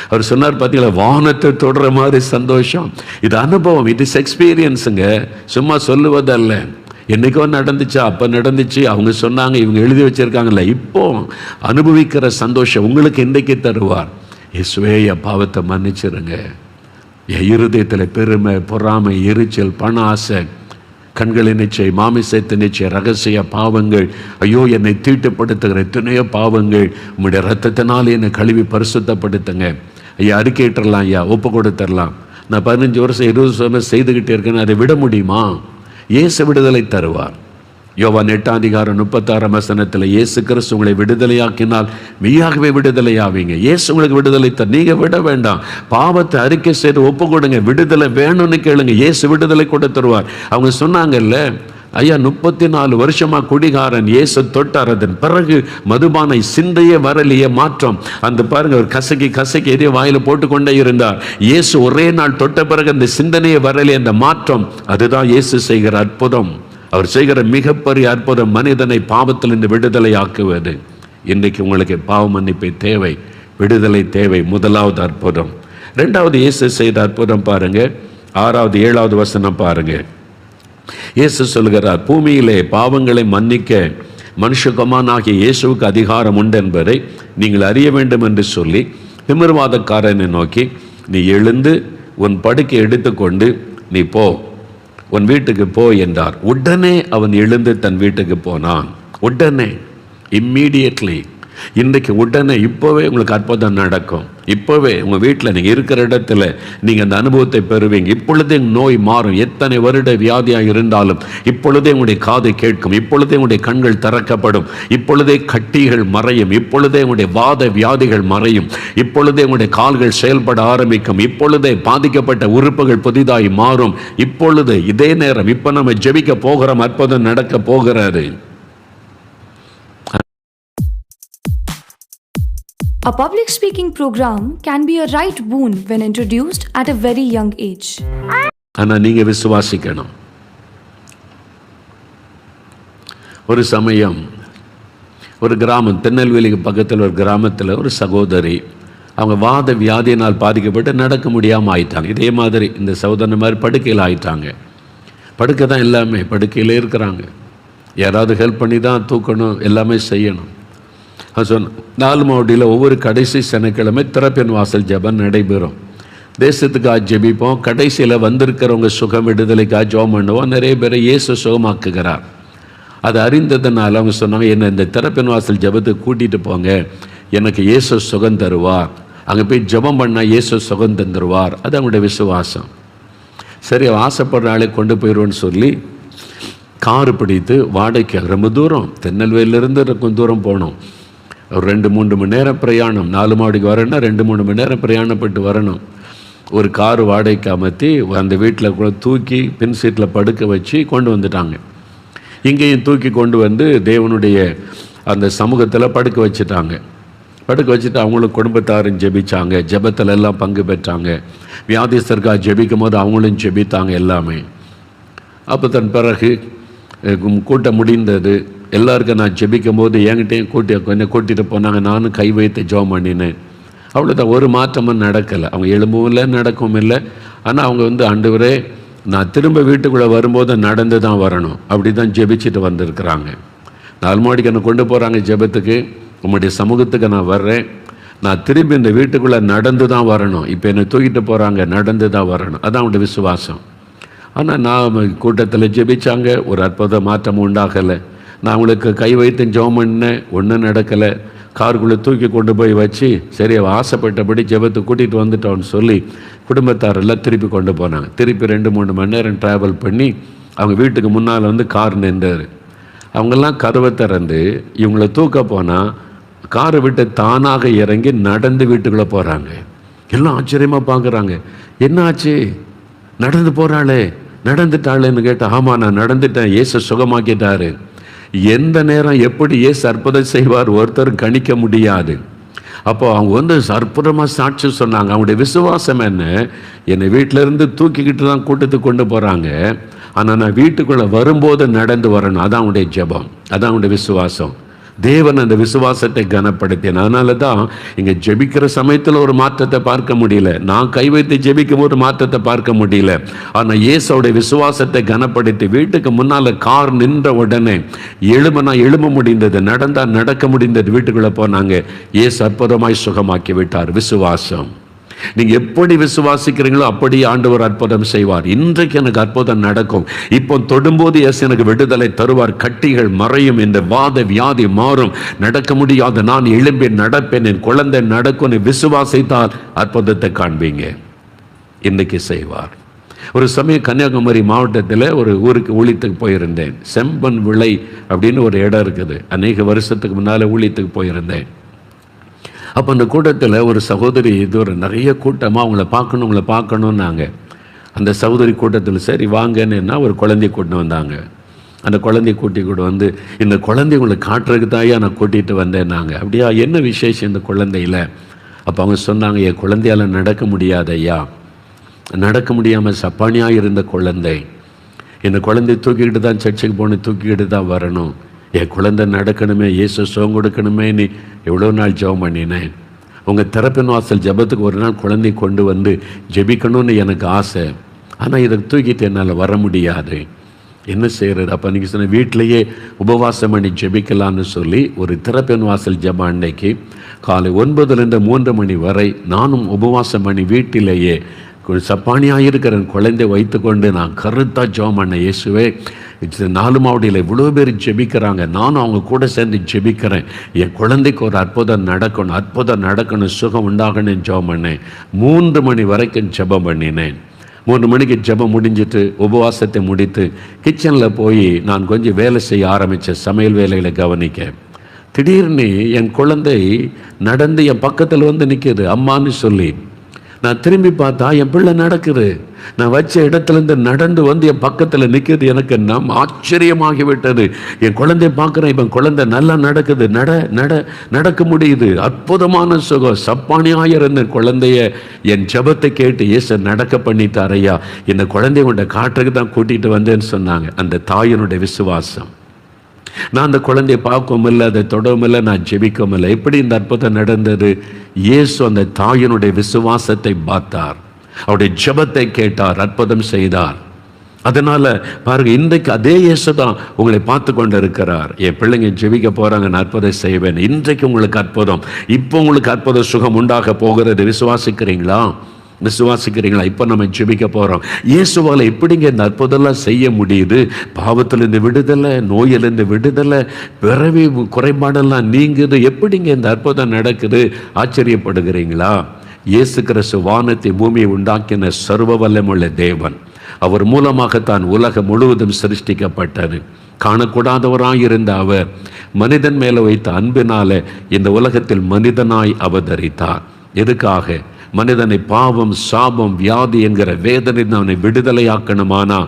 அவர் சொன்னார் பார்த்தீங்களா, வானத்தை தொடர மாதிரி சந்தோஷம். இது அனுபவம், இது எக்ஸ்பீரியன்ஸுங்க, சும்மா சொல்லுவதல்ல. என்னைக்கோ நடந்துச்சா, அப்போ நடந்துச்சு, அவங்க சொன்னாங்க, இவங்க எழுதி வச்சிருக்காங்கல்ல, இப்போ அனுபவிக்கிற சந்தோஷம் உங்களுக்கு இன்றைக்கு தருவார். இயேசுவே என் பாவத்தை மன்னிச்சிருங்க. என் இருதயத்தில் பெருமை, பொறாமை, எரிச்சல், பண ஆசை, கண்களின் நிச்சை, மாமிசத்து நிச்சை, ரகசிய பாவங்கள், ஐயோ என்னை தீட்டுப்படுத்துகிற எத்தனையோ பாவங்கள், உங்களுடைய ரத்தத்தினால் என்னை கழுவி பரிசுத்தப்படுத்துங்க. ஐயா அறிக்கையிட்டுறலாம், ஐயா ஒப்பு கொடுத்துடலாம். நான் 15 வருஷம் 20 வருஷம் செய்துக்கிட்டே இருக்கேன்னு அதை விட முடியுமா? இயேசு விடுதலை தருவார். யோவான் 8:36 இயேசு கிறிஸ்து உங்களை விடுதலையாக்கினால் மெய்யாகவே விடுதலையாவீங்க. இயேசு உங்களுக்கு விடுதலை தர, நீங்க விட வேண்டாம். பாவத்தை அறிக்கை செய்து ஒப்பு கொடுங்க, விடுதலை வேணும்னு கேளுங்க, இயேசு விடுதலை கூட தருவார். அவங்க சொன்னாங்கல்ல, ஐயா 34 வருஷமா குடிகாரன், இயேசு தொட்டார், அதன் பிறகு மதுபானை சிந்தையே வரலையே மாற்றம். அந்த பாருங்க, ஒரு கசக்கி எரிய வாயில போட்டுக்கொண்டே இருந்தார். இயேசு ஒரே நாள் தொட்ட பிறகு அந்த சிந்தனையே வரலையே, அந்த மாற்றம். அதுதான் இயேசு செய்கிற அற்புதம். அவர் செய்கிற மிகப்பெரிய அற்புதம், மனிதனை பாவத்திலிருந்து விடுதலை ஆக்குவது. இன்றைக்கு உங்களுக்கு பாவ மன்னிப்பை தேவை, விடுதலை தேவை. முதலாவது அற்புதம். 2வது இயேசு செய்த அற்புதம் பாருங்க, 6வது 7வது வசனம் பாருங்க. இயேசு சொல்கிறார், பூமியிலே பாவங்களை மன்னிக்க மனுஷகுமாரனாகிய இயேசுவுக்கு அதிகாரம் உண்டு என்பதை நீங்கள் அறிய வேண்டும் என்று சொல்லி திமிர்வாதக்காரனை நோக்கி, நீ எழுந்து உன் படுக்கை எடுத்துக்கொண்டு நீ போ, உன் வீட்டுக்கு போ என்றார். உடனே அவன் எழுந்து தன் வீட்டுக்கு போனான். உடனே, இம்மீடியட்லி. இன்றைக்கு உடனே, இப்போவே உங்களுக்கு அற்புதம் நடக்கும். இப்போவே உங்கள் வீட்டில் நீங்கள் இருக்கிற இடத்துல நீங்கள் அந்த அனுபவத்தை பெறுவீங்க. இப்பொழுதே நோய் மாறும். எத்தனை வருட வியாதியாக இருந்தாலும் இப்பொழுதே உங்களுடைய காது கேட்கும். இப்பொழுதே உங்களுடைய கண்கள் திறக்கப்படும். இப்பொழுதே கட்டிகள் மறையும். இப்பொழுதே உங்களுடைய வாத வியாதிகள் மறையும். இப்பொழுதே உங்களுடைய கால்கள் செயல்பட ஆரம்பிக்கும். இப்பொழுதே பாதிக்கப்பட்ட உறுப்புகள் புதிதாய் மாறும். இப்பொழுது இதே நேரம், இப்போ நம்ம ஜெபிக்க போகிறோம், அற்புதம் நடக்க போகிறது. A public speaking program can be a right boon when introduced at a very young age. ஆனா நீங்க விசுவாசிக்கணும். ஒரு சமயம் ஒரு கிராமம், திருநெல்வேலிக்கு பக்கத்தில் ஒரு கிராமத்தில் ஒரு சகோதரி, அவங்க வாத வியாதியினால் பாதிக்கப்பட்டு நடக்க முடியாமல் ஆயிட்டாங்க. இதே மாதிரி இந்த சகோதரன் மாதிரி படுக்கையில் ஆயிட்டாங்க. படுக்கை தான் எல்லாமே, படுக்கையில் இருக்கிறாங்க. யாராவது ஹெல்ப் பண்ணி தான் தூக்கணும், எல்லாமே செய்யணும். சொன்ன 4 மாவட்டியில் ஒவ்வொரு கடைசி சனிக்கிழமை திறப்பின் வாசல் ஜெபம் நடைபெறும். தேசத்துக்காக ஜெபிப்போம். கடைசியில் வந்திருக்கிறவங்க சுகம் விடுதலைக்காக ஜெபம் பண்ணுவோம். நிறைய பேரை இயேசு சுகமாக்குகிறார். அதை அறிந்ததுனால அவங்க சொன்னாங்க, என்னை இந்த திறப்பின் வாசல் ஜெபத்துக்கு கூட்டிகிட்டு போங்க, எனக்கு இயேசு சுகம் தருவார், அங்கே போய் ஜெபம் பண்ணால் இயேசு சுகம் தந்துடுவார். அது அவங்களுடைய விசுவாசம். சரி, ஆசைப்படுற ஆளை கொண்டு போயிடுவோன்னு சொல்லி காரு பிடித்து வாடகைக்கு, ரொம்ப தூரம், திருநெல்வேலியிலேருந்து கொஞ்சம் தூரம் போனோம். ஒரு 2-3 மணி நேரம் பிரயாணம். 4 மாவடிக்கு வரணும்னா 2-3 மணி நேரம் பிரயாணப்பட்டு வரணும். ஒரு கார் வாடகைக்கு அமர்த்தி அந்த வீட்டில் கூட தூக்கி பின் சீட்டில் படுக்க வச்சு கொண்டு வந்துட்டாங்க. இங்கேயும் தூக்கி கொண்டு வந்து தேவனுடைய அந்த சமூகத்தில் படுக்க வச்சுட்டாங்க. படுக்க வச்சுட்டு அவங்களும் குடும்பத்தாரும் ஜெபிச்சாங்க. ஜெபத்தில் எல்லாம் பங்கு பெற்றாங்க. வியாதிஸ்தர்காக ஜெபிக்கும் போது அவங்களும் ஜெபித்தாங்க எல்லாமே. அப்போ தன் பிறகு கூட்டம் முடிந்தது. எல்லாருக்கும் நான் ஜெபிக்கும் போது என்கிட்டையும் கொஞ்சம் கூட்டிகிட்டு போனாங்க. நானும் கை வைத்து ஜெபம் பண்ணினேன். அவ்வளோதான், ஒரு மாற்றமும் நடக்கலை. அவங்க எழும்பவும் இல்லை, நடக்கவும் இல்லை. ஆனால் அவங்க ஆண்டவரே, நான் திரும்ப வீட்டுக்குள்ளே வரும்போது நடந்து தான் வரணும், அப்படி தான் ஜெபிச்சுட்டு வந்திருக்கிறாங்க. 4 மாடிக்கு என்னை கொண்டு போகிறாங்க ஜெபத்துக்கு. உங்களுடைய சமூகத்துக்கு நான் வர்றேன், நான் திரும்பி இந்த வீட்டுக்குள்ளே நடந்து தான் வரணும். இப்போ என்னை தூக்கிட்டு போகிறாங்க, நடந்து தான் வரணும். அதான் அவங்களுடைய விசுவாசம். ஆனால் நான் கூட்டத்தில் ஜெபிச்சாங்க, ஒரு அற்புத மாற்றம் உண்டாகலை. நான் அவங்களுக்கு கை வைத்து ஜெபம் பண்ணேன், ஒன்றும் நடக்கலை. காருக்குள்ளே தூக்கி கொண்டு போய் வச்சு, சரி ஆசைப்பட்டபடி ஜெபத்தை கூட்டிகிட்டு வந்துட்டோன்னு சொல்லி குடும்பத்தாரெல்லாம் திருப்பி கொண்டு போனாங்க. திருப்பி 2-3 மணி நேரம் ட்ராவல் பண்ணி அவங்க வீட்டுக்கு முன்னால் கார் நின்றார். அவங்கெல்லாம் கதவை திறந்து இவங்கள தூக்க போனால் காரை விட்டு தானாக இறங்கி நடந்து வீட்டுக்குள்ளே போகிறாங்க. எல்லாம் ஆச்சரியமாக பார்க்குறாங்க. என்ன ஆச்சு, நடந்து போகிறாளே, நடந்துட்டாளேன்னு கேட்டால், ஆமாம் நான் நடந்துட்டேன், இயேசு சுகமாக்கிட்டாரு. எந்த நேரம் எப்படி இயேசு அற்புதம் செய்வார் ஒருத்தர் கணிக்க முடியாது. அப்போ அவங்க அற்புதமாக சாட்சி சொன்னாங்க. அவங்களுடைய விசுவாசம் என்ன, என்னை வீட்டிலேருந்து தூக்கிக்கிட்டு தான் கூட்டத்துக்கு கொண்டு போகிறாங்க, ஆனால் நான் வீட்டுக்குள்ளே வரும்போது நடந்து வரணும். அதான் அவங்களுடைய ஜெபம், அதான் அவங்களுடைய விசுவாசம். தேவன் அந்த விசுவாசத்தை கனப்படுத்தின. அதனால தான் இங்கே ஜெபிக்கிற சமயத்தில் ஒரு மாற்றத்தை பார்க்க முடியல, நான் கை வைத்து ஜெபிக்கும் ஒரு மாற்றத்தை பார்க்க முடியல. ஆனால் இயேசுவோடைய விசுவாசத்தை கனப்படுத்தி வீட்டுக்கு முன்னால் கார் நின்ற உடனே எழும்ப முடிந்தது, நடந்தால் நடக்க முடிந்தது. வீட்டுக்குள்ளே போனாங்க. இயேசு அற்புதமாய் சுகமாக்கி விட்டார். விசுவாசம். நீங்கள் எப்படி விசுவாசிக்கிறீங்களோ அப்படி ஆண்டவர் அற்புதம் செய்வார். இன்றைக்கு எனக்கு அற்புதம் நடக்கும், இப்போ தொடும்போது இயேசு எனக்கு விடுதலை தருவார், கட்டிகள் மறையும், இந்த வாத வியாதி மாறும், நடக்க முடியாத நான் எழும்பி நடப்பேன், என் குழந்தை நடக்கும். விசுவாசித்தால் அற்புதத்தை காண்பீங்க. இன்றைக்கு செய்வார். ஒரு சமயம் கன்னியாகுமரி மாவட்டத்தில் ஒரு ஊருக்கு ஊழியத்துக்கு போயிருந்தேன். செம்பன் விளை அப்படின்னு ஒரு இடம் இருக்குது. அநேக வருஷத்துக்கு முன்னால் ஊழியத்துக்கு போயிருந்தேன். அப்போ அந்த கூட்டத்தில் ஒரு சகோதரி, இது ஒரு நிறைய கூட்டமாக உங்களை பார்க்கணுன்னாங்க. அந்த சகோதரி கூட்டத்தில் சரி வாங்கன்னு ஒரு குழந்தைய கூட்டின்னு வந்தாங்க. அந்த குழந்தைய கூட வந்து, இந்த குழந்தை உங்களுக்கு காட்டுறதுக்கு தாயா நான் கூட்டிகிட்டு வந்தேன்னாங்க. அப்படியா, என்ன விசேஷம் இந்த குழந்தையில்? அப்போ அவங்க சொன்னாங்க, என் குழந்தையால் நடக்க முடியாது ஐயா, நடக்க முடியாமல் சப்பானியாக இருந்த குழந்தை, இந்த குழந்தைய தூக்கிக்கிட்டு தான் சர்ச்சுக்கு போகணும், தூக்கிக்கிட்டு தான் வரணும், என் குழந்தை நடக்கணுமே, இயேசு சுகம் கொடுக்கணுமே, நீ எவ்வளோ நாள் ஜெபம் பண்ணினேன், உங்கள் திறப்பின் வாசல் ஜெபத்துக்கு ஒரு நாள் குழந்தை கொண்டு வந்து ஜெபிக்கணும்னு எனக்கு ஆசை, ஆனால் இதை தூக்கிட்டு என்னால் வர முடியாது. என்ன செய்கிறது? அப்போ அன்றைக்கி சொன்ன வீட்டிலையே உபவாசம் பண்ணி ஜெபிக்கலான்னு சொல்லி ஒரு திறப்பின் வாசல் ஜெபம் அன்னைக்கு காலை 9லேருந்து 3 மணி வரை நானும் உபவாசம் பண்ணி வீட்டிலேயே சப்பானியாக இருக்கிற குழந்தை வைத்துக்கொண்டு நான் கருத்தாக ஜெபம் பண்ணேன். இயேசுவே, 4 மாவடியில் இவ்வளோ பேர் ஜெபிக்கிறாங்க, நானும் அவங்க கூட சேர்ந்து ஜெபிக்கிறேன். என் குழந்தைக்கு ஒரு அற்புதம் நடக்கணும், சுகம் உண்டாகணும்னு ஜெபம் பண்ணேன். 3 மணி வரைக்கும் ஜெபம் பண்ணினேன். 3 மணிக்கு ஜெபம் முடிஞ்சிட்டு உபவாசத்தை முடித்து கிச்சனில் போய் நான் கொஞ்சம் வேலை செய்ய ஆரம்பித்தேன், சமையல் வேலைகளை கவனிக்க. திடீர்னு என் குழந்தை நடந்து என் பக்கத்தில் வந்து நிற்கிது, அம்மான்னு சொல்லி. நான் திரும்பி பார்த்தா என் பிள்ளை நடக்குது. நான் வச்ச இடத்துலேருந்து நடந்து வந்து என் பக்கத்தில் நிற்கிது. எனக்கு ஆச்சரியமாகிவிட்டது. என் குழந்தைய பார்க்குறேன், இப்போ குழந்தை நல்லா நடக்குது, நடக்க முடியுது, அற்புதமான சுகம். சப்பானியாக இருந்த குழந்தைய என் ஜெபத்தை கேட்டு இயேசு நடக்க பண்ணிட்டார் ஐயா. இந்த குழந்தைய உண்ட காட்டுறதுக்கு தான் கூட்டிகிட்டு வந்தேன்னு சொன்னாங்க. அந்த தாயினுடைய விசுவாசம். நான் அந்த குழந்தையை பார்க்கவும் இல்லை, அதை தொடவும் இல்லை, நான் ஜெபிக்கவும் இல்லை. எப்படி இந்த அற்புதம் நடந்தது? இயேசு அந்த தாயினுடைய விசுவாசத்தை பார்த்தார், அவருடைய ஜெபத்தை கேட்டார், அற்புதம் செய்தார். அதனால பாருங்க, இன்றைக்கு அதே இயேசு தான் உங்களை பார்த்து கொண்டு இருக்கிறார். என் பிள்ளைங்க ஜெபிக்க போறாங்க, நான் அற்புதம் செய்வேன். இன்றைக்கு உங்களுக்கு அற்புதம், இப்போ உங்களுக்கு அற்புத சுகம் உண்டாக போகிறது. விசுவாசிக்கிறீங்களா? இப்போ நம்ம ஜெபிக்க போகிறோம். இயேசுவால் எப்படிங்க இந்த அற்புதம்லாம் செய்ய முடியுது? பாவத்திலிருந்து விடுதலை, நோயிலிருந்து விடுதலை, பிறவி குறைபாடெல்லாம் நீங்குது. எப்படிங்க இந்த அற்புதம் நடக்குது? ஆச்சரியப்படுகிறீங்களா? இயேசு கிறிஸ்து வானத்தை பூமியை உண்டாக்கின சர்வ வல்லமுள்ள தேவன். அவர் மூலமாகத்தான் உலகம் முழுவதும் சிருஷ்டிக்கப்பட்டது. காணக்கூடாதவராயிருந்த அவர் மனிதன் மேலே வைத்த அன்பினால இந்த உலகத்தில் மனிதனாய் அவதரித்தார். எதுக்காக? மனிதனை பாவம், சாபம், வியாதி என்கிற வேதனை அவனை விடுதலையாக்கணுமானா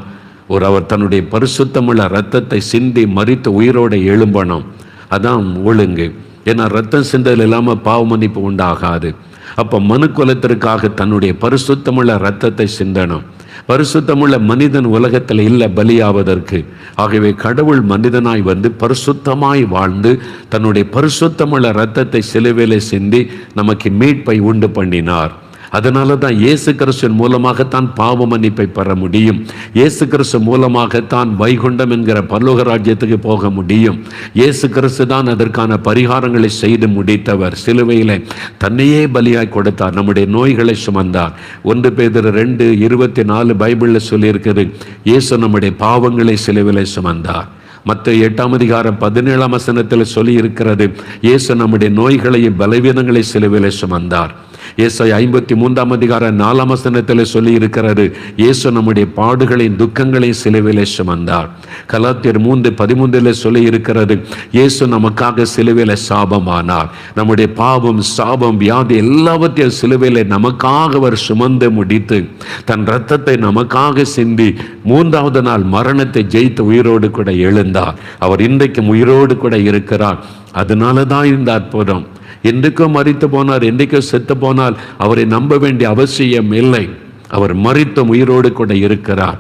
அவர் தன்னுடைய பரிசுத்தமுள்ள இரத்தத்தை சிந்தி மரித்து உயிரோடு எழும்பணும். அதான் ஒழுங்கு. ஏன்னா ரத்தம் சிந்தல் இல்லாமல் பாவ மன்னிப்பு உண்டாகாது. அப்போ மனுக்குலத்திற்காக தன்னுடைய பரிசுத்தமுள்ள இரத்தத்தை சிந்தணும். பரிசுத்தமுள்ள மனிதன் உலகத்தில் இல்லை பலியாவதற்கு. ஆகவே கடவுள் மனிதனாய் வந்து பரிசுத்தமாய் வாழ்ந்து தன்னுடைய பரிசுத்தமுள்ள இரத்தத்தை சிலுவையிலே சிந்தி நமக்கு மீட்பை உண்டு பண்ணினார். அதனால தான் இயேசு கிறிஸ்துவின் மூலமாகத்தான் பாவ மன்னிப்பை பெற முடியும். இயேசு கிறிஸ்து மூலமாகத்தான் வைகுண்டம் என்கிற பரலோக ராஜ்யத்துக்கு போக முடியும். இயேசு கிறிஸ்து தான் அதற்கான பரிகாரங்களை செய்து முடித்தவர். சிலுவையில் தன்னையே பலியாய் கொடுத்தார், நம்முடைய நோய்களை சுமந்தார். 1 பேதுரு 2:24 பைபிளில் சொல்லியிருக்கிறது, இயேசு நம்முடைய பாவங்களை சிலுவையில் சுமந்தார். மத்தேயு 8:17 சொல்லி இருக்கிறது, இயேசு நம்முடைய நோய்களையும் பலவீனங்களை சிலுவையில் சுமந்தார். ஏசாயா 53:4 சொல்லி இருக்கிறது, இயேசு நம்முடைய பாடுகளையும் துக்கங்களையும் சிலுவையிலே சுமந்தார். கலாத்தியர் 3:13 சொல்லி இருக்கிறது, இயேசு நமக்காக சிலுவையிலே சாபமானார். நம்முடைய பாவம், சாபம், வியாதி எல்லாவற்றையும் சிலுவையிலே நமக்காக அவர் சுமந்து முடித்து தன் இரத்தத்தை நமக்காக சிந்தி 3வது நாள் மரணத்தை ஜெயித்து உயிரோடு கூட எழுந்தார். அவர் இன்றைக்கும் உயிரோடு கூட இருக்கிறார். அதனால தான் இந்த அற்புதம். என்றைக்கோ மரித்து போனார், என்றைக்கோ செத்து போனால் அவரை நம்ப வேண்டிய அவசியம் இல்லை. அவர் மரித்த உயிரோடு கூட இருக்கிறார்.